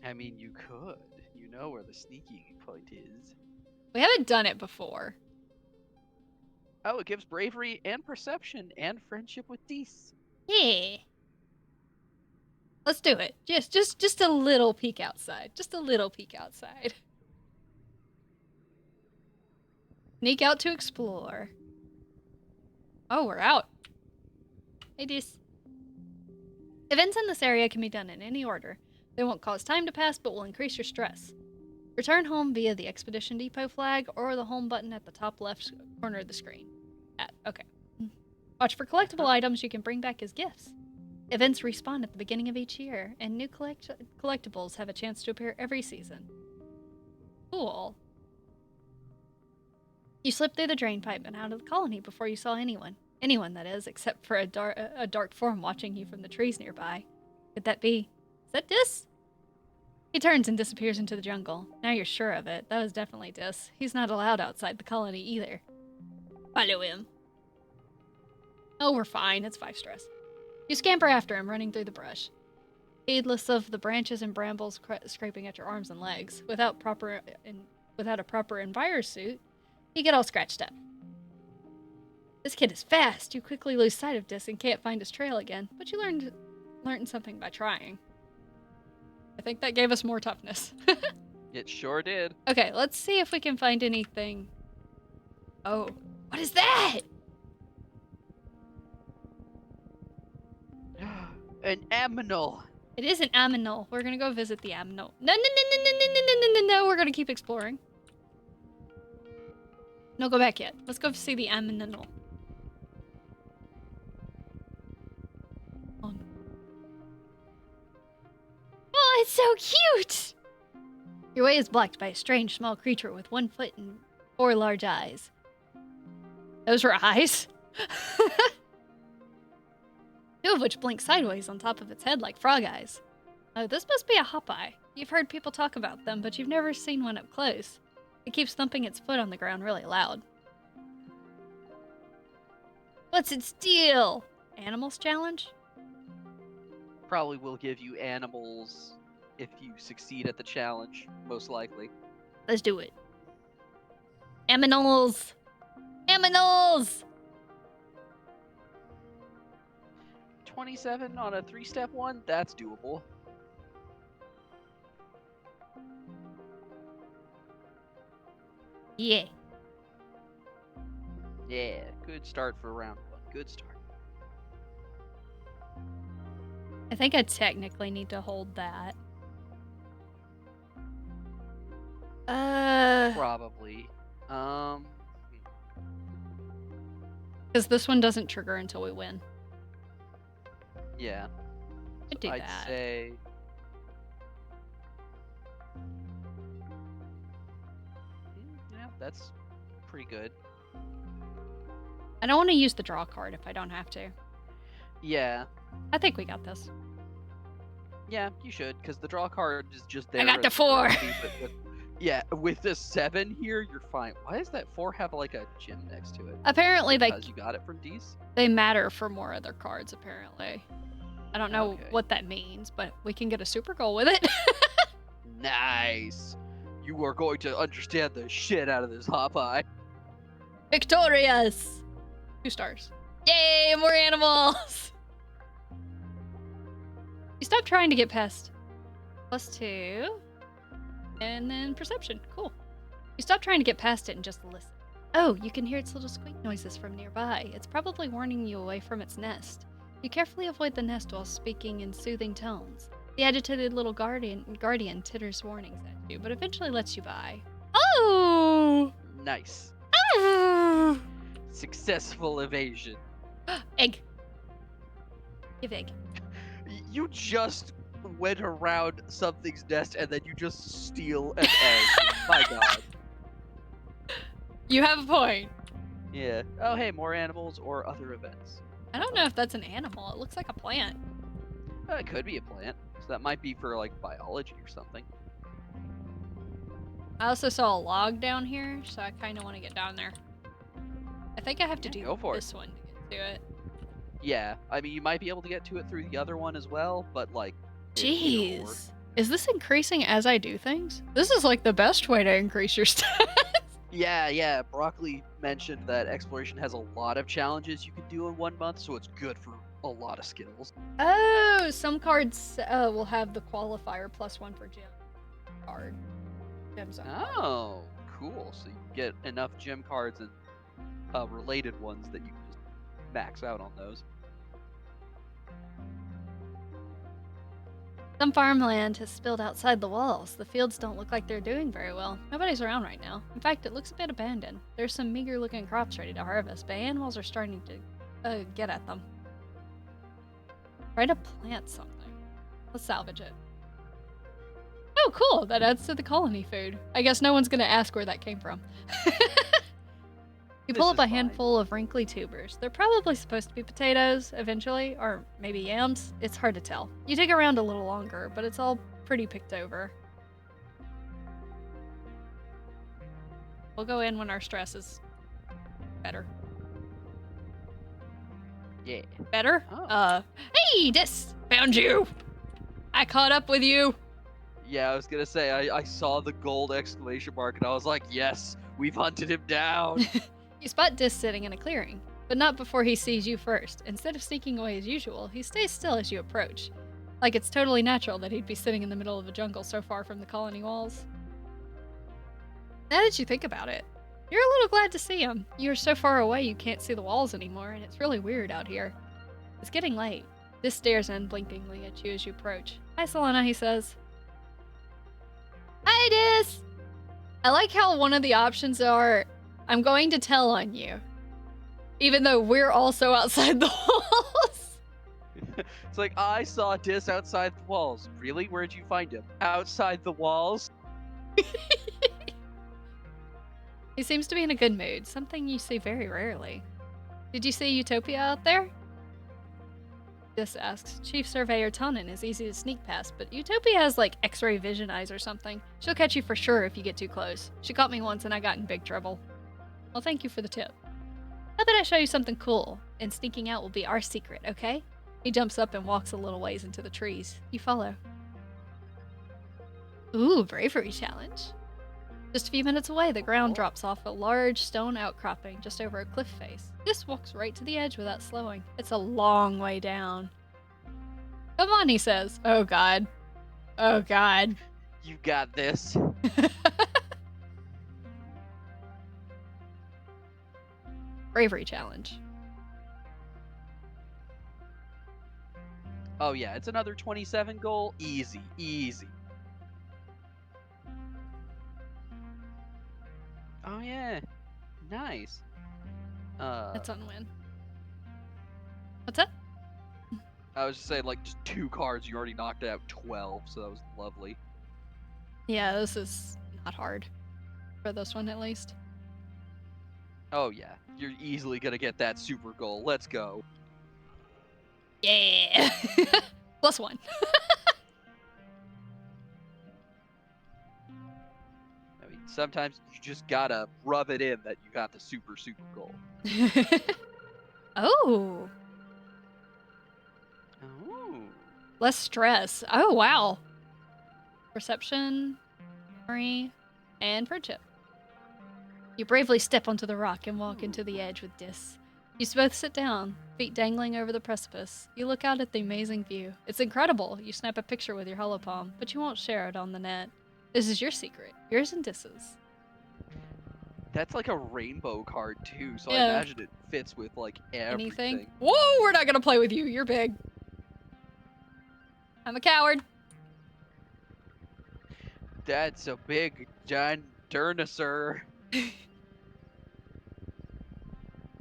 I mean, you could. You know where the sneaking point is. We haven't done it before. Oh, it gives bravery and perception and friendship with Dees. Yeah. Let's do it. Just a little peek outside. Just a little peek outside. Sneak out to explore. Oh, we're out. Hey, Dees. Events in this area can be done in any order. They won't cause time to pass, but will increase your stress. Return home via the Expedition Depot flag or the home button at the top left corner of the screen. Okay. Watch for collectible items you can bring back as gifts. Events respawn at the beginning of each year, and new collectibles have a chance to appear every season. Cool. You slipped through the drain pipe and out of the colony before you saw anyone. Anyone, that is, except for a dark form watching you from the trees nearby. Could that be? Is that Dis? He turns and disappears into the jungle. Now you're sure of it. That was definitely Dis. He's not allowed outside the colony either. Follow him. Oh, we're fine. It's 5 stress. You scamper after him, running through the brush. Heedless of the branches and brambles scraping at your arms and legs. Without a proper enviro suit, you get all scratched up. This kid is fast. You quickly lose sight of Dis and can't find his trail again, but you learned something by trying. I think that gave us more toughness. It sure did. Okay, let's see if we can find anything. Oh, what is that? An aminal. It is an aminal. We're gonna go visit the aminal. No, we're gonna keep exploring. No, go back yet. Let's go see the aminal. Oh, it's so cute! Your way is blocked by a strange small creature with 1 foot and 4 large eyes. Those were eyes? 2 of which blink sideways on top of its head like frog eyes. Oh, this must be a hop-eye. You've heard people talk about them, but you've never seen one up close. It keeps thumping its foot on the ground really loud. What's its deal? Animals challenge? Probably will give you animals if you succeed at the challenge, most likely. Let's do it. Aminals! Aminals! 27 on a 3-step one? That's doable. Yeah. Yeah, good start for round 1. Good start. I think I technically need to hold that. Probably. Because this one doesn't trigger until we win. Yeah. Could do I'd that. say... Yeah, that's pretty good. I don't want to use the draw card if I don't have to. Yeah. I think we got this. Yeah, you should, because the draw card is just there. I got the as 4. currency, but yeah, with the 7 here, you're fine. Why does that 4 have like a gem next to it? Apparently Because you got it from D's? they matter for more other cards, apparently. I don't know Okay. what that means, but we can get a super goal with it. Nice. You are going to understand the shit out of this Hopeye. Victorious! 2 stars. Yay, more animals! You stop trying to get past. +2. And then perception. Cool. You stop trying to get past it and just listen. Oh, you can hear its little squeak noises from nearby. It's probably warning you away from its nest. You carefully avoid the nest while speaking in soothing tones. The agitated little guardian titters warnings at you, but eventually lets you by. Oh! Nice. Oh! Successful evasion. Egg. Give egg. You just went around something's nest and then you just steal an egg. My god. You have a point. Yeah. Oh, hey, more animals or other events. I don't know if that's an animal. It looks like a plant. It could be a plant. So that might be for, like, biology or something. I also saw a log down here, so I kind of want to get down there. I think I have to do this one to get to it. Yeah, I mean, you might be able to get to it through the other one as well, but, like... Jeez. Is this increasing as I do things? This is, like, the best way to increase your stats. Yeah. Broccoli mentioned that exploration has a lot of challenges you can do in 1 month, so it's good for a lot of skills. Oh, some cards will have the qualifier +1 for gym card. Oh, cool. So you get enough gym cards and related ones that you can just max out on those. Some farmland has spilled outside the walls. The fields don't look like they're doing very well. Nobody's around right now. In fact, it looks a bit abandoned. There's some meager-looking crops ready to harvest, but animals are starting to get at them. Try to plant something. Let's salvage it. Oh, cool! That adds to the colony food. I guess no one's gonna ask where that came from. You pull up a handful of wrinkly tubers. They're probably supposed to be potatoes, eventually, or maybe yams. It's hard to tell. You dig around a little longer, but it's all pretty picked over. We'll go in when our stress is better. Yeah. Better? Oh. Hey, Dis! Found you! I caught up with you! Yeah, I was gonna say, I saw the gold exclamation mark and I was like, yes, we've hunted him down! You spot Dis sitting in a clearing, but not before he sees you first. Instead of sneaking away as usual, he stays still as you approach. Like it's totally natural that he'd be sitting in the middle of the jungle so far from the colony walls. Now that you think about it, you're a little glad to see him. You're so far away you can't see the walls anymore, and it's really weird out here. It's getting late. Dis stares unblinkingly at you as you approach. Hi, Selena, he says. Hi, Dis! I like how one of the options are, I'm going to tell on you. Even though we're also outside the walls. It's like, I saw Dis outside the walls. Really? Where'd you find him? Outside the walls? He seems to be in a good mood, something you see very rarely. Did you see Utopia out there? Dis asks. Chief Surveyor Tonin is easy to sneak past, but Utopia has like X-ray vision eyes or something. She'll catch you for sure if you get too close. She caught me once and I got in big trouble. Well, thank you for the tip. How about I show you something cool, and sneaking out will be our secret, okay? He jumps up and walks a little ways into the trees. You follow. Ooh, bravery challenge. Just a few minutes away, the ground drops off a large stone outcropping just over a cliff face. Dis walks right to the edge without slowing. It's a long way down. Come on, he says. Oh god. Oh god. You got this. Bravery challenge. Oh yeah, it's another 27 goal. Easy. Oh yeah, nice. That's on win. What's that? I was just saying, like, just 2 cards, you already knocked out 12, so that was lovely. Yeah, this is not hard. For this one, at least. Oh yeah, you're easily gonna get that super goal. Let's go. Yeah! +1. I mean, sometimes you just gotta rub it in that you got the super goal. Oh! Oh. Less stress. Oh, wow. Perception, memory, and friendship. You bravely step onto the rock and walk into the edge with Dis. You both sit down, feet dangling over the precipice. You look out at the amazing view. It's incredible. You snap a picture with your holopalm, but you won't share it on the net. This is your secret, yours and Dis's. That's like a rainbow card too, so I Yeah. imagine it fits with like Anything? everything. Whoa, we're not gonna play with you. You're big. I'm a coward. That's a big giant Durnosaur.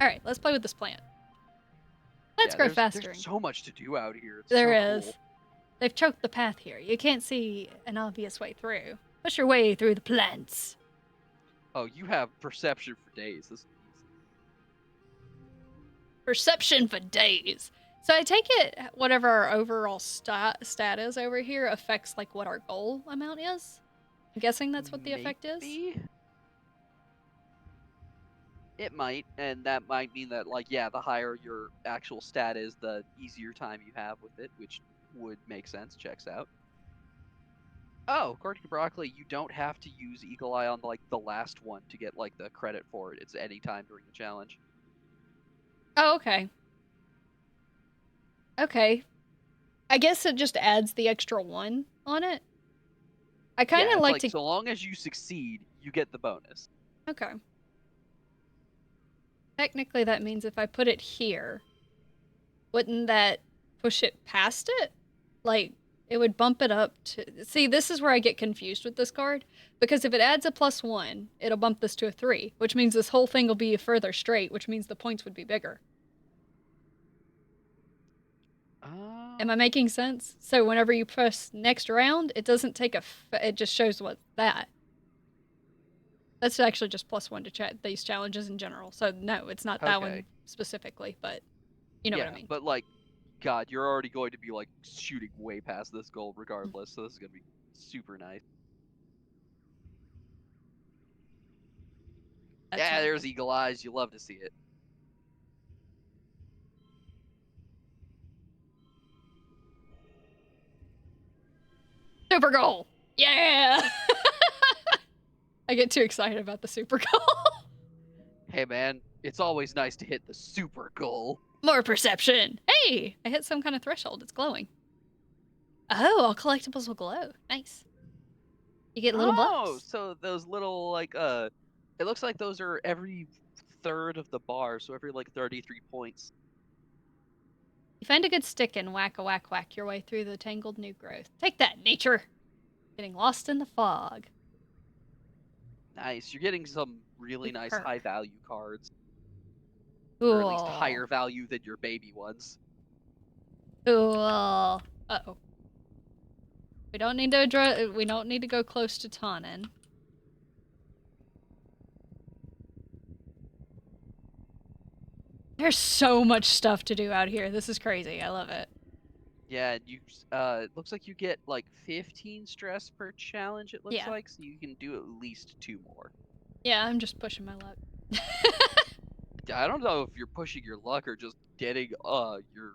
Alright, let's play with this plant. Let's grow faster. There's so much to do out here. It's There so is. cool. They've choked the path here. You can't see an obvious way through. Push your way through the plants. Oh, you have perception for days. This Perception for days. So I take it whatever our overall stat is over here affects like what our goal amount is. I'm guessing that's what the effect is. It might, and that might mean that like yeah, the higher your actual stat is, the easier time you have with it, which would make sense. Checks out. Oh, according to Broccoli, you don't have to use Eagle Eye on like the last one to get like the credit for it. It's any time during the challenge. Oh, okay. Okay. I guess it just adds the extra one on it. I kind of like to. So long as you succeed, you get the bonus. Okay. Technically, that means if I put it here, wouldn't that push it past it? Like, it would bump it up to... See, this is where I get confused with this card. Because if it adds a +1, it'll bump this to a 3, which means this whole thing will be further straight, which means the points would be bigger. Am I making sense? So whenever you press next round, it doesn't take it just shows what's that. That's actually just +1 to these challenges in general. So no, it's not that one specifically, but you know what I mean. But like, God, you're already going to be like shooting way past this goal regardless, so this is gonna be super nice. There's Eagle Eyes. You love to see it. Super goal! Yeah! I get too excited about the super goal. Hey man, it's always nice to hit the super goal. More perception! Hey! I hit some kind of threshold. It's glowing. Oh, all collectibles will glow. Nice. You get little buffs. Oh, so those little like it looks like those are every third of the bar, so every like 33 points. You find a good stick and whack your way through the tangled new growth. Take that, nature! Getting lost in the fog. Nice. You're getting some really nice high value cards. Cool. Or at least higher value than your baby ones. Cool. Uh-oh. We don't need to go close to Tannen. There's so much stuff to do out here. This is crazy. I love it. Yeah, you it looks like you get like 15 stress per challenge, it looks like, so you can do at least 2 more. Yeah, I'm just pushing my luck. I don't know if you're pushing your luck or just getting your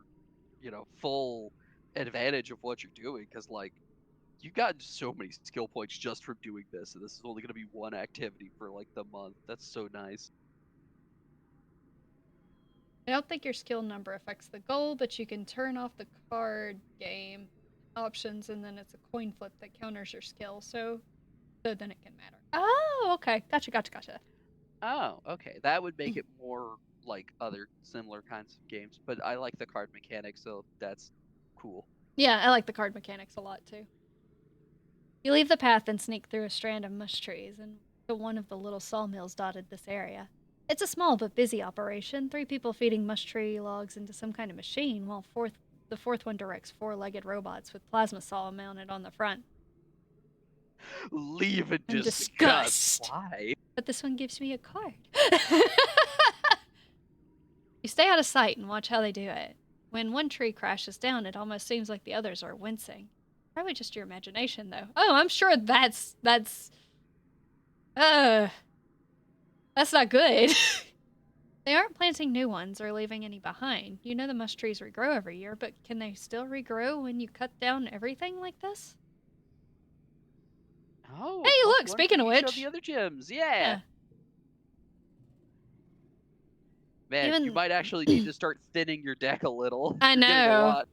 full advantage of what you're doing, because like you've gotten so many skill points just from doing this, and this is only going to be one activity for like the month. That's so nice. I don't think your skill number affects the goal, but you can turn off the card game options, and then it's a coin flip that counters your skill, so then it can matter. Oh, okay. Gotcha. Oh, okay. That would make it more like other similar kinds of games, but I like the card mechanics, so that's cool. Yeah, I like the card mechanics a lot, too. You leave the path and sneak through a strand of mush trees and to one of the little sawmills dotted this area. It's a small but busy operation, 3 people feeding mush tree logs into some kind of machine, while the fourth one directs 4-legged robots with plasma saw mounted on the front. Leave in disgust. Why? But this one gives me a card. You stay out of sight and watch how they do it. When one tree crashes down, it almost seems like the others are wincing. Probably just your imagination, though. Oh, I'm sure that's not good. They aren't planting new ones or leaving any behind. You know the mush trees regrow every year, but can they still regrow when you cut down everything like this? Oh, hey, look, speaking of which. The other gyms, yeah. Man, you Even might actually need to start thinning your deck a little. I You're getting a know. lot.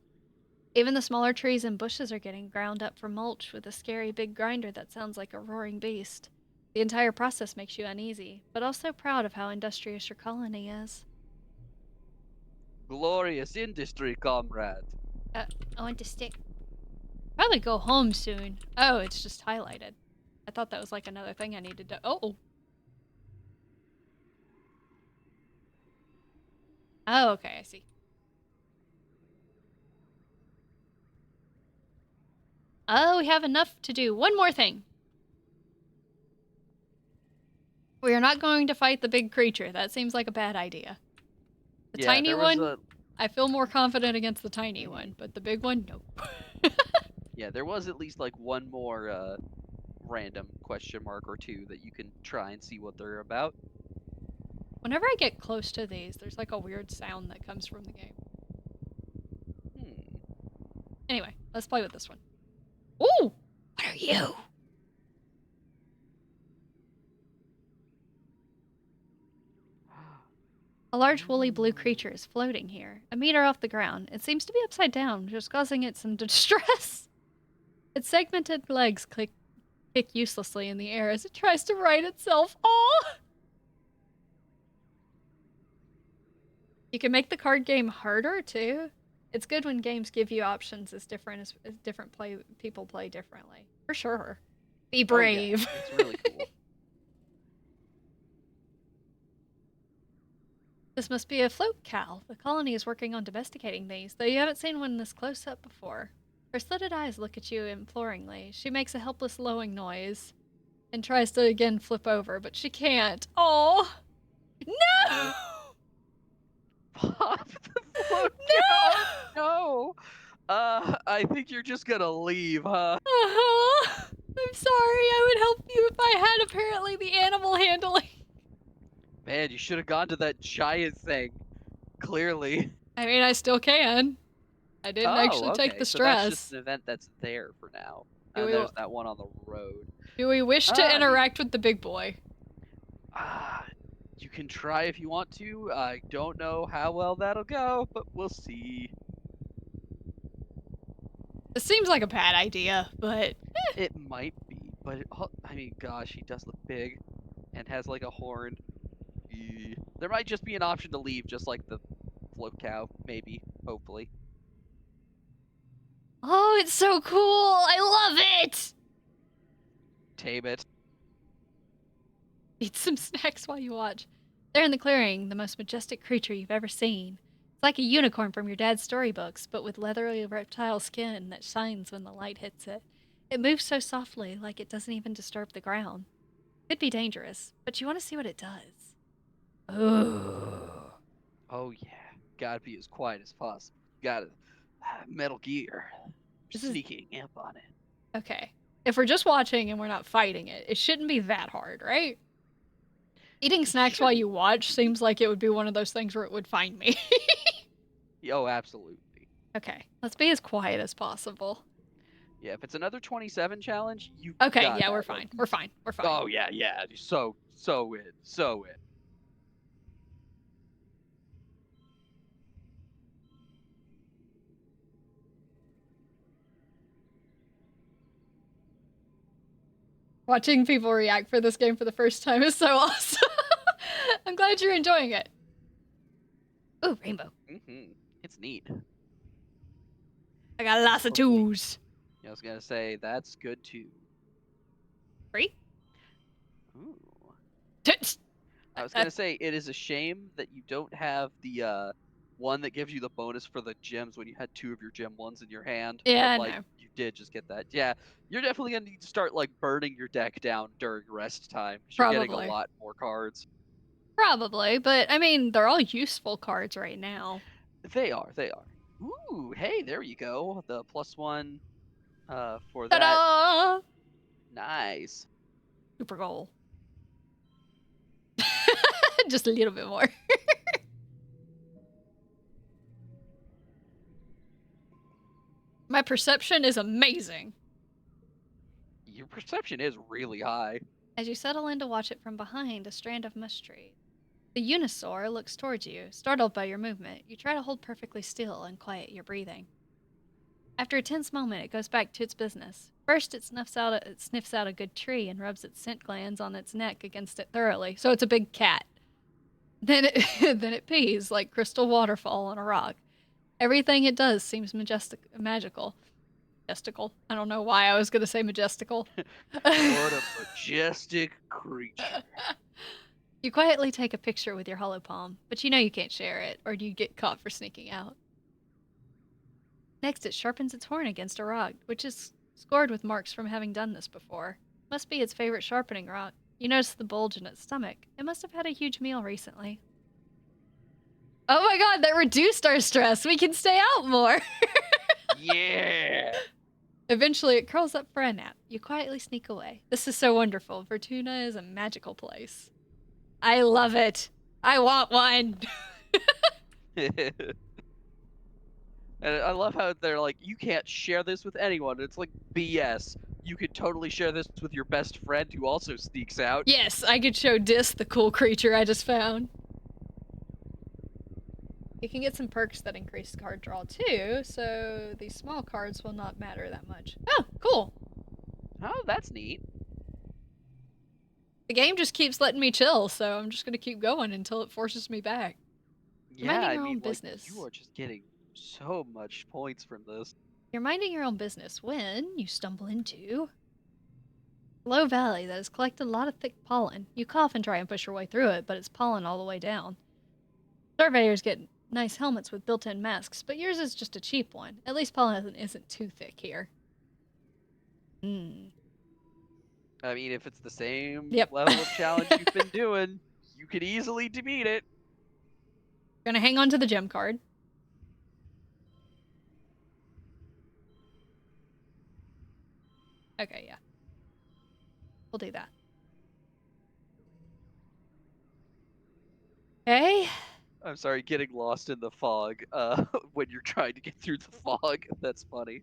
Even the smaller trees and bushes are getting ground up for mulch with a scary big grinder that sounds like a roaring beast. The entire process makes you uneasy, but also proud of how industrious your colony is. Glorious industry, comrade. I want to stick. Probably go home soon. Oh, it's just highlighted. I thought that was like another thing I needed to. Oh. Oh, okay, I see. Oh, we have enough to do. One more thing. We are not going to fight the big creature. That seems like a bad idea. The Yeah, tiny there was one, a I feel more confident against the tiny mhm. one, but the big one, nope. Yeah, there was at least like one more random question mark or two that you can try and see what they're about. Whenever I get close to these, there's like a weird sound that comes from the game. Hmm. Anyway, let's play with this one. Ooh! What are you? A large woolly blue creature is floating here, a meter off the ground. It seems to be upside down, just causing it some distress. Its segmented legs kick uselessly in the air as it tries to right itself. Oh! You can make the card game harder too. It's good when games give you options as different as different people play differently. For sure. Be Oh yeah, brave. it's really cool. This must be a float cow. The colony is working on domesticating these, though you haven't seen one this close up before. Her slitted eyes look at you imploringly. She makes a helpless lowing noise and tries to again flip over, but she can't. Oh no! Pop the float No! count. No. I think you're just gonna leave, huh? Uh-huh. I'm sorry. I would help you if I had apparently the animal handling. Man, you should have gone to that giant thing. Clearly. I mean, I still can. I didn't Oh, actually take okay. the So that's just stress. an event that's there for now. Do And we there's that one on the road. do we wish to I mean, interact with the big boy? ah, you can try if you want to. I don't know how well that'll go, but we'll see. It seems like a bad idea, but It might be, but I mean, gosh, he does look big and has like a horn. There might just be an option to leave, just like the float cow, maybe, hopefully. oh, it's so cool! I love it! Tame it. Eat some snacks while you watch. There in the clearing, the most majestic creature you've ever seen. It's like a unicorn from your dad's storybooks, but with leathery reptile skin that shines when the light hits it. It moves so softly, like it doesn't even disturb the ground. Could be dangerous, but you want to see what it does. Ooh. Oh yeah, gotta be as quiet as possible. Gotta Metal Gear, This is sneaking up on it. okay. If we're just watching and we're not fighting it, it shouldn't be that hard, right? Eating It snacks while you shouldn't watch be. seems like it would be one of those things where it would find me. Oh, absolutely. Okay, let's be as quiet as possible. Yeah, if it's another 27 challenge, you Okay, got yeah, we're that one. fine. We're fine. We're fine. Oh yeah, yeah. So in, so in. Watching people react for this game for the first time is so awesome. I'm glad you're enjoying it. Ooh, rainbow. It's neat. I got lots of Hopefully, twos. I was gonna say that's good too. Three? Ooh. Tits. I was gonna say it is a shame that you don't have the one that gives you the bonus for the gems when you had two of your gem ones in your hand. Yeah, But I like know. you did just get that. Yeah, you're definitely gonna need to start like burning your deck down during rest time because you're getting a Probably. lot more cards. Probably, but I mean, they're all useful cards right now. They are, they are. Ooh, hey, there you go. The +1 for that. Ta-da! Nice. Super goal. Just a little bit more. My perception is amazing. Your perception is really high. As you settle in to watch it from behind, a strand of mystery. The Unisaur looks towards you, startled by your movement. You try to hold perfectly still and quiet your breathing. After a tense moment, it goes back to its business. First, it sniffs out a good tree and rubs its scent glands on its neck against it thoroughly. So it's a big cat. Then it then it pees like crystal waterfall on a rock. Everything it does seems magical. Majestical. I don't know why I was going to say majestical. What a majestic creature. You quietly take a picture with your hollow palm, but you know you can't share it, or you get caught for sneaking out. Next, it sharpens its horn against a rock, which is scored with marks from having done this before. Must be its favorite sharpening rock. You notice the bulge in its stomach. It must have had a huge meal recently. Oh my god, that reduced our stress. We can stay out more. Yeah. Eventually, it curls up for a nap. You quietly sneak away. This is so wonderful. Fortuna is a magical place. I love it. I want one. And I love how they're like, you can't share this with anyone. It's like BS. You could totally share this with your best friend who also sneaks out. Yes, I could show Dis the cool creature I just found. You can get some perks that increase card draw too, so these small cards will not matter that much. Oh, cool. Oh, that's neat. The game just keeps letting me chill, so I'm just gonna keep going until it forces me back. You're Yeah, minding I your own mean, like, business. you are just getting so much points from this. You're minding your own business when you stumble into a low valley that has collected a lot of thick pollen. You cough and try and push your way through it, but it's pollen all the way down. Surveyors get nice helmets with built-in masks, but yours is just a cheap one. At least pollen isn't too thick here. I mean, if it's the same Yep. level of challenge you've been doing, you could easily defeat it. Gonna hang on to the gem card. Okay, yeah. We'll do that. Okay. I'm sorry, getting lost in the fog when you're trying to get through the fog. That's funny.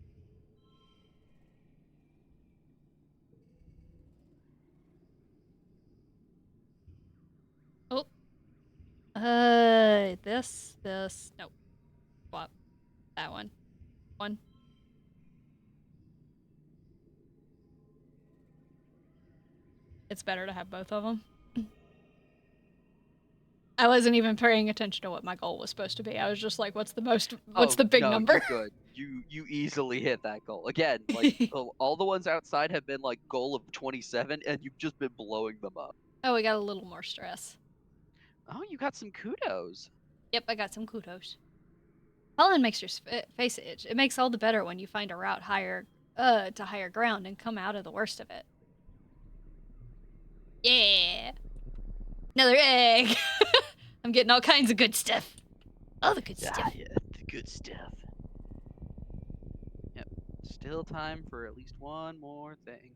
Oh. This. Nope. Swap. That one. One. It's better to have both of them. I wasn't even paying attention to what my goal was supposed to be. I was just like, what's the big no, number? You're good. You easily hit that goal. Again, like all the ones outside have been like goal of 27, and you've just been blowing them up. Oh, we got a little more stress. Oh, you got some kudos. Yep, I got some kudos. Pollen makes your face itch. It makes all the better when you find a route to higher ground and come out of the worst of it. Yeah. Another egg. I'm getting all kinds of good stuff. All the good stuff. Yeah, the good stuff. Yep. Still time for at least one more thing.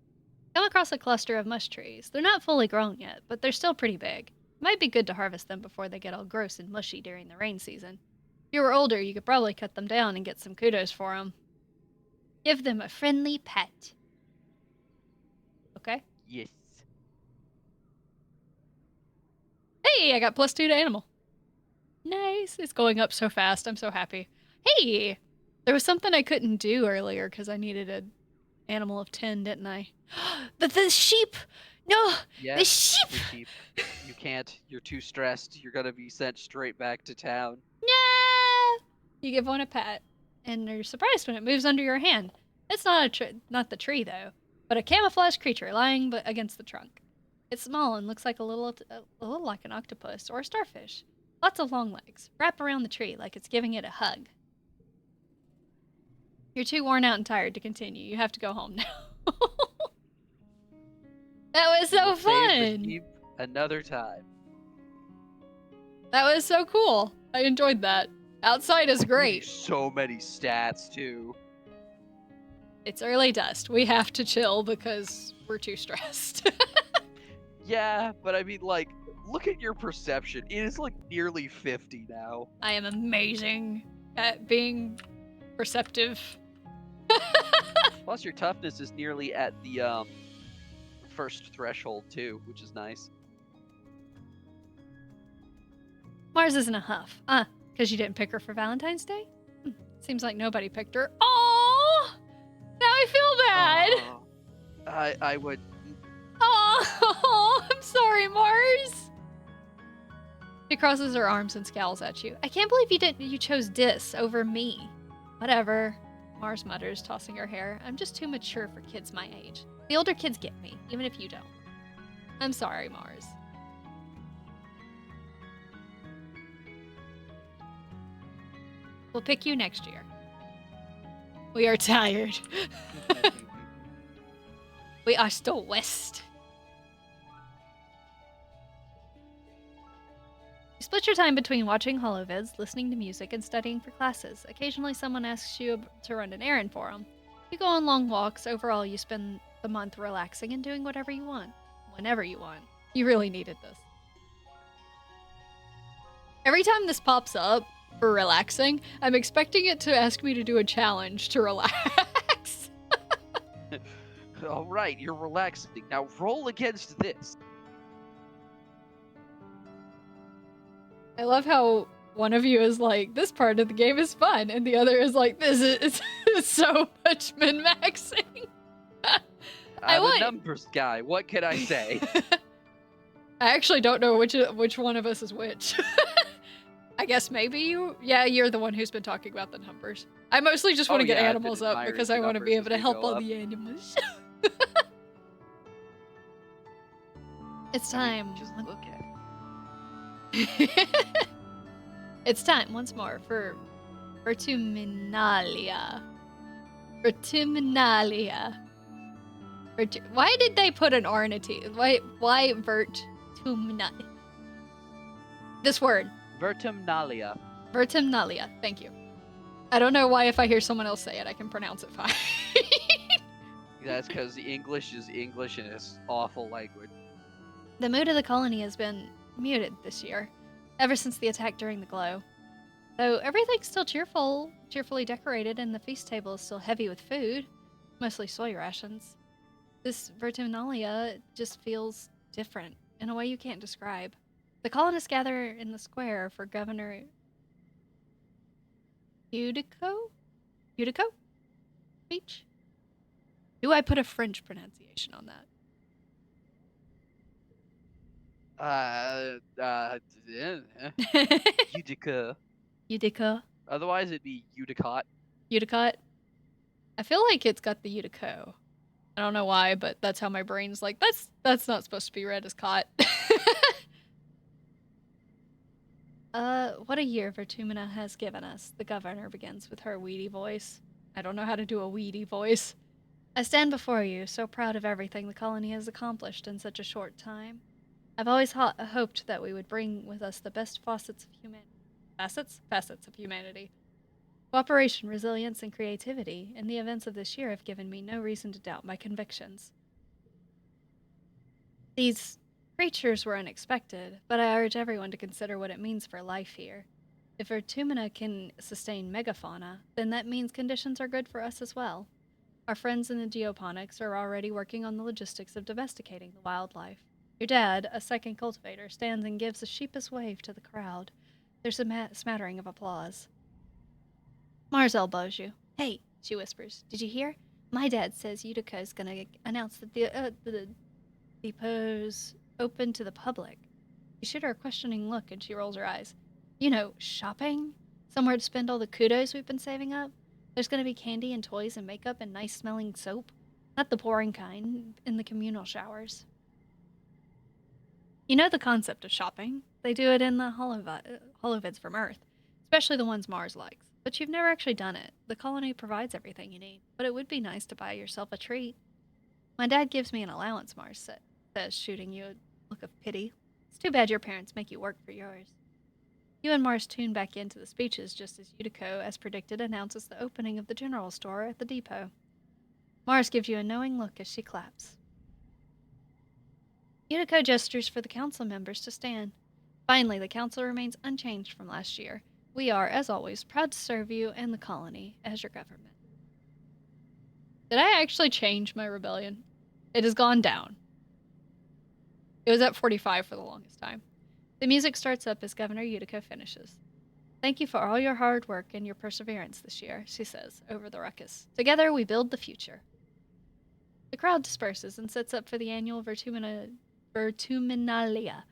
Come across a cluster of mush trees. They're not fully grown yet, but they're still pretty big. It might be good to harvest them before they get all gross and mushy during the rain season. If you were older, you could probably cut them down and get some kudos for them. Give them a friendly pet. Okay? Yes. Hey, I got +2 to animal. Nice. It's going up so fast. I'm so happy. Hey! There was something I couldn't do earlier because I needed an animal of 10, didn't I? The sheep! No! Yeah, The sheep! the sheep. You can't. You're too stressed. You're gonna be sent straight back to town. No! You give one a pat, and you're surprised when it moves under your hand. It's not the tree though, but a camouflage creature lying against the trunk. It's small and looks like a little like an octopus or a starfish. Lots of long legs. Wrap around the tree like it's giving it a hug. You're too worn out and tired to continue. You have to go home now. That was so We'll save the fun. sheep another time. That was so cool. I enjoyed that. Outside is great. So many stats too. It's early dust. We have to chill because we're too stressed. Yeah, but I mean, like, look at your perception. It is like nearly 50 now. I am amazing at being perceptive. Plus, your toughness is nearly at the first threshold too, which is nice. Mars isn't a huff. Because you didn't pick her for Valentine's Day? Seems like nobody picked her. Oh, now I feel bad. I would. Oh, I'm sorry, Mars. She crosses her arms and scowls at you. I can't believe you chose Dis over me. Whatever, Mars mutters, tossing her hair. I'm just too mature for kids my age. The older kids get me, even if you don't. I'm sorry, Mars. We'll pick you next year. We are tired. We are still west. You split your time between watching holovids, listening to music, and studying for classes. Occasionally someone asks you to run an errand for them. You go on long walks. Overall, you spend the month relaxing and doing whatever you want. Whenever you want. You really needed this. Every time this pops up for relaxing, I'm expecting it to ask me to do a challenge to relax. All right, you're relaxing. Now roll against this. I love how one of you is like, this part of the game is fun, and the other is like, this is so much min-maxing. I'm a numbers guy. What can I say? I actually don't know which one of us is which. I guess maybe you? Yeah, you're the one who's been talking about the numbers. I mostly just want to get animals up because I want to be able to help all the animals. It's time. I mean, just look at it. It's time once more for Vertuminalia. Vertuminalia. Why did they put an R in a T? Why Vertuminalia? This word. Vertumnalia. Vertumnalia. Thank you. I don't know why if I hear someone else say it, I can pronounce it fine. That's because English is English and it's awful language. The mood of the colony has been muted this year, ever since the attack during the glow. Though everything's still cheerfully decorated, and the feast table is still heavy with food, mostly soy rations. This Vertumnalia just feels different, in a way you can't describe. The colonists gather in the square for Governor Udico speech? Do I put a French pronunciation on that? Utica. Udica. Otherwise, it'd be Udicott. Udicott. I feel like it's got the Udico. I don't know why, but that's how my brain's like, that's not supposed to be read as cot. What a year Vertumina has given us, the governor begins with her weedy voice. I don't know how to do a weedy voice. I stand before you, so proud of everything the colony has accomplished in such a short time. I've always hoped that we would bring with us the best facets of humanity. Facets of humanity. Cooperation, resilience, and creativity, and the events of this year have given me no reason to doubt my convictions. These creatures were unexpected, but I urge everyone to consider what it means for life here. If Vertumina can sustain megafauna, then that means conditions are good for us as well. Our friends in the geoponics are already working on the logistics of domesticating the wildlife. Your dad, a second cultivator, stands and gives a sheepish wave to the crowd. There's a smattering of applause. Mars elbows you. Hey, she whispers. Did you hear? My dad says Utica's gonna announce that the depot's open to the public. You shoot her a questioning look and she rolls her eyes. You know, shopping? Somewhere to spend all the kudos we've been saving up? There's gonna be candy and toys and makeup and nice-smelling soap. Not the boring kind in the communal showers. You know the concept of shopping. They do it in the holovids from Earth, especially the ones Mars likes. But you've never actually done it. The colony provides everything you need, but it would be nice to buy yourself a treat. My dad gives me an allowance, Mars says, shooting you a look of pity. It's too bad your parents make you work for yours. You and Mars tune back into the speeches just as Utico, as predicted, announces the opening of the general store at the depot. Mars gives you a knowing look as she claps. Utico gestures for the council members to stand. Finally, the council remains unchanged from last year. We are, as always, proud to serve you and the colony as your government. Did I actually change my rebellion? It has gone down. It was at 45 for the longest time. The music starts up as Governor Utica finishes. Thank you for all your hard work and your perseverance this year, she says, over the ruckus. Together we build the future. The crowd disperses and sets up for the annual Vertuminalia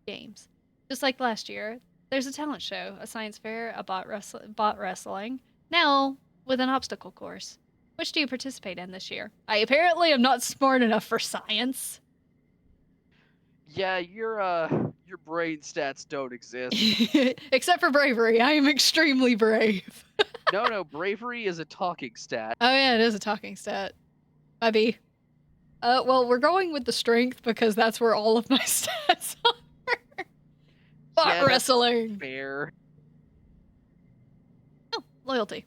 Games. Just like last year, there's a talent show, a science fair, a bot wrestling, now with an obstacle course. Which do you participate in this year? I apparently am not smart enough for science. Yeah, your brain stats don't exist. Except for bravery. I am extremely brave. No, bravery is a talking stat. Oh yeah, it is a talking stat. Maybe. Well, we're going with the strength because that's where all of my stats are. Bot Yeah, that's wrestling. fair. Oh, loyalty.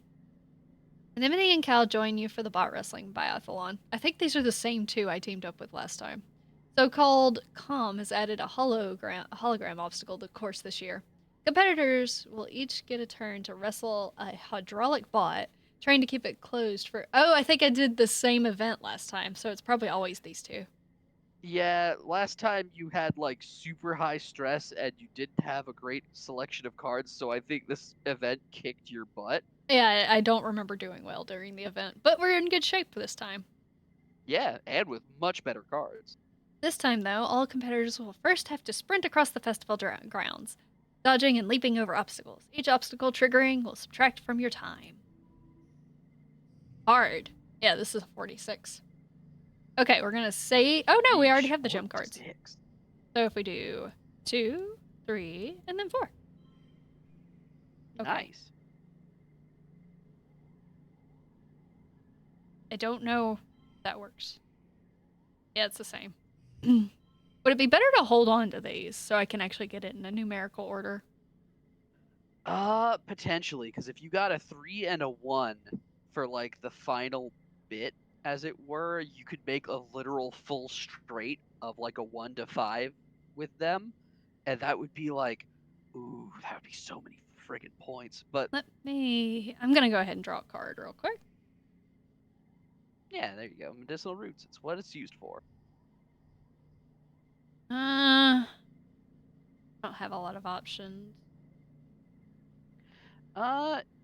Anemone and Cal join you for the bot wrestling biathlon. I think these are the same two I teamed up with last time. So-called Com has added a hologram obstacle to the course this year. Competitors will each get a turn to wrestle a hydraulic bot, trying to keep it closed for... Oh, I think I did the same event last time, so it's probably always these two. Yeah, last time you had like super high stress and you didn't have a great selection of cards, so I think this event kicked your butt. Yeah, I don't remember doing well during the event, but we're in good shape this time. Yeah, and with much better cards. This time, though, all competitors will first have to sprint across the festival grounds, dodging and leaping over obstacles. Each obstacle triggering will subtract from your time. Hard. Yeah, this is a 46. Okay, we're gonna say... Oh no, we already have the gem cards. 46. So if we do 2, 3, and then 4. Okay. Nice. I don't know if that works. Yeah, it's the same. Would it be better to hold on to these so I can actually get it in a numerical order? Potentially, because if you got a 3 and a 1 for like the final bit, as it were, you could make a literal full straight of like a 1 to 5 with them, and that would be like, ooh, that would be so many friggin' points. But I'm gonna go ahead and draw a card real quick. yeah, there you go. Medicinal roots. It's what it's used for. I don't have a lot of options.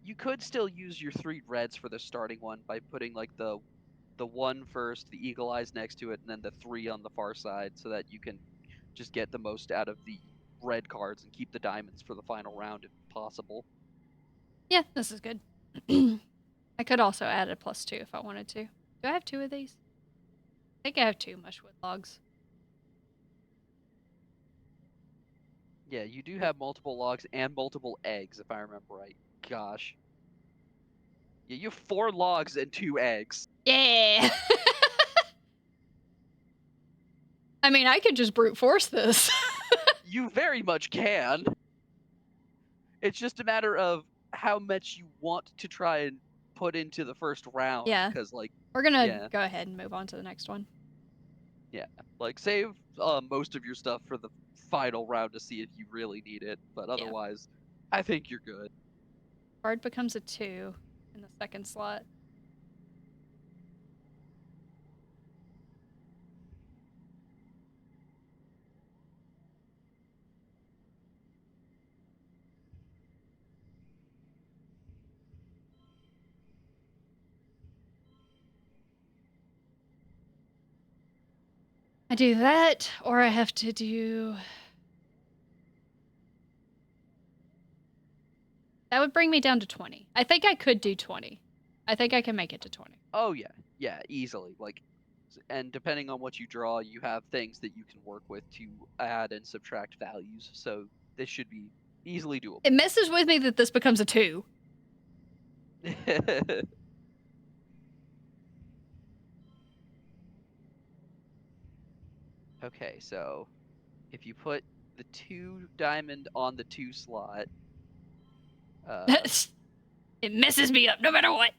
You could still use your 3 reds for the starting one by putting like the 1 first, the eagle eyes next to it, and then the 3 on the far side, so that you can just get the most out of the red cards and keep the diamonds for the final round if possible. Yeah, this is good. I could also add a +2 if I wanted to. Do I have 2 of these? I think I have 2 mushwood logs. Yeah, you do have multiple logs and multiple eggs, if I remember right. Gosh. Yeah, you have 4 logs and 2 eggs. Yeah! I mean, I could just brute force this. You very much can. It's just a matter of how much you want to try and put into the first round. Yeah. Because, like, We're gonna yeah. go ahead and move on to the next one. Yeah, like save most of your stuff for the final round to see if you really need it. But otherwise, I think you're good. Card becomes a 2 in the second slot. I do that, or I have to do... That would bring me down to 20. I think I could do 20. I think I can make it to 20. Oh yeah, easily. Like, and depending on what you draw, you have things that you can work with to add and subtract values. So this should be easily doable. It messes with me that this becomes a 2. Okay, so if you put the 2 diamond on the 2 slot, it messes me up no matter what.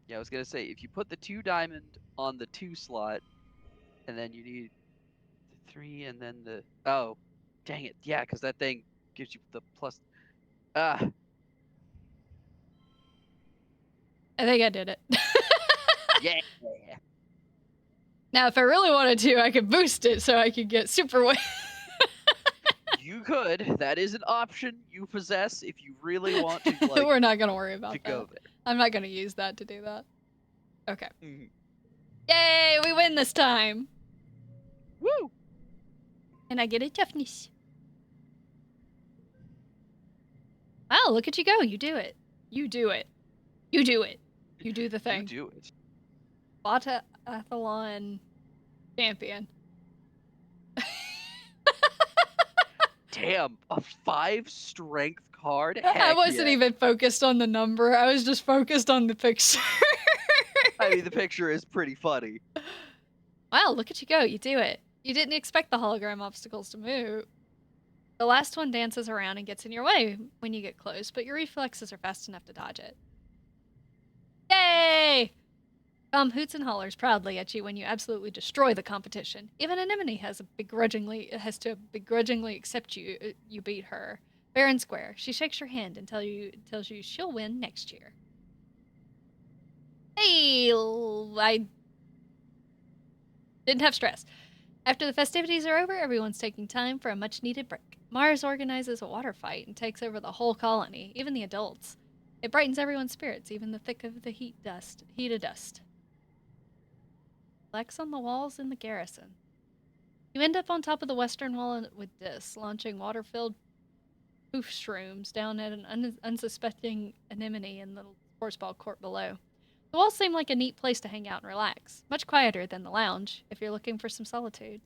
yeah, I was gonna say if you put the 2 diamond on the 2 slot, and then you need the 3 and then the dang it, yeah, because that thing gives you the plus. Ah, I think I did it. yeah. Now, if I really wanted to, I could boost it so I could get super weight. you could. That is an option you possess if you really want to, like, We're not gonna worry to about go that. there. I'm not gonna use that to do that. Okay. Mhm. Yay, we win this time! Woo! And I get a toughness. Wow, look at you go. You do it. You do it. You do it. You do the You thing. do it. Athlon champion. Damn, a 5 strength card? I Heck wasn't yeah. even focused on the number. I was just focused on the picture. I mean, the picture is pretty funny. Wow, look at you go. You do it. You didn't expect the hologram obstacles to move. The last one dances around and gets in your way when you get close, but your reflexes are fast enough to dodge it. Yay! Hoots and hollers proudly at you when you absolutely destroy the competition. Even Anemone has to begrudgingly accept you beat her. Fair and square. She shakes your hand and tells you she'll win next year. Hey, I didn't have stress. After the festivities are over, everyone's taking time for a much-needed break. Mars organizes a water fight and takes over the whole colony, even the adults. It brightens everyone's spirits, even the thick of the heat of dust. Flex on the walls in the garrison. You end up on top of the western wall with Dis, launching water-filled poof shrooms down at an unsuspecting anemone in the sports ball court below. The walls seem like a neat place to hang out and relax. Much quieter than the lounge, if you're looking for some solitude.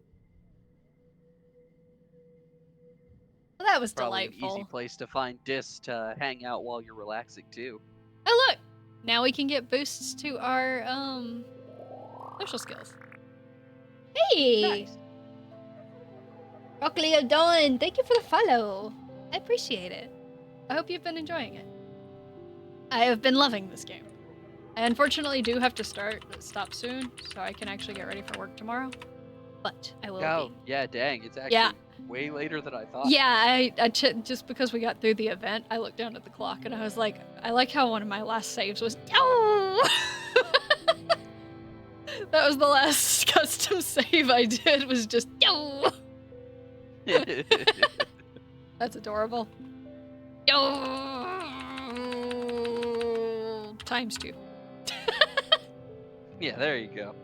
Well, that was Probably an easy delightful. place to find discs to hang out while you're relaxing, too. Oh, look! Now we can get boosts to our, social skills. Hey! Nice. Broccoli Dawn, thank you for the follow. I appreciate it. I hope you've been enjoying it. I have been loving this game. I unfortunately do have to stop soon, so I can actually get ready for work tomorrow. But I will Oh, be. yeah, dang. It's actually Yeah. way later than I thought. Yeah, just because we got through the event, I looked down at the clock and I was like, I like how one of my last saves was, oh! That was the last custom save I did, was just, yo! That's adorable. Yo! Times 2. Yeah, there you go.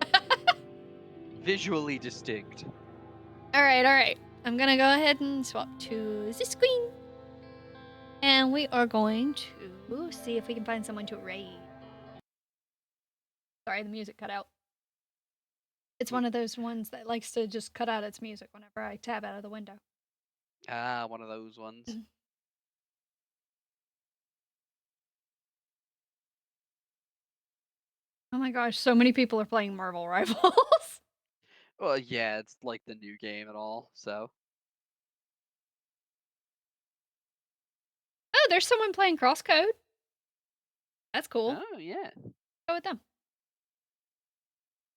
Visually distinct. Alright. I'm gonna go ahead and swap to the screen. And we are going to see if we can find someone to raid. Sorry, the music cut out. It's one of those ones that likes to just cut out its music whenever I tab out of the window. Ah, one of those ones. Oh my gosh, so many people are playing Marvel Rivals. Well, yeah, it's like the new game and all, so. Oh, there's someone playing Crosscode. That's cool. Oh, yeah. Go with them.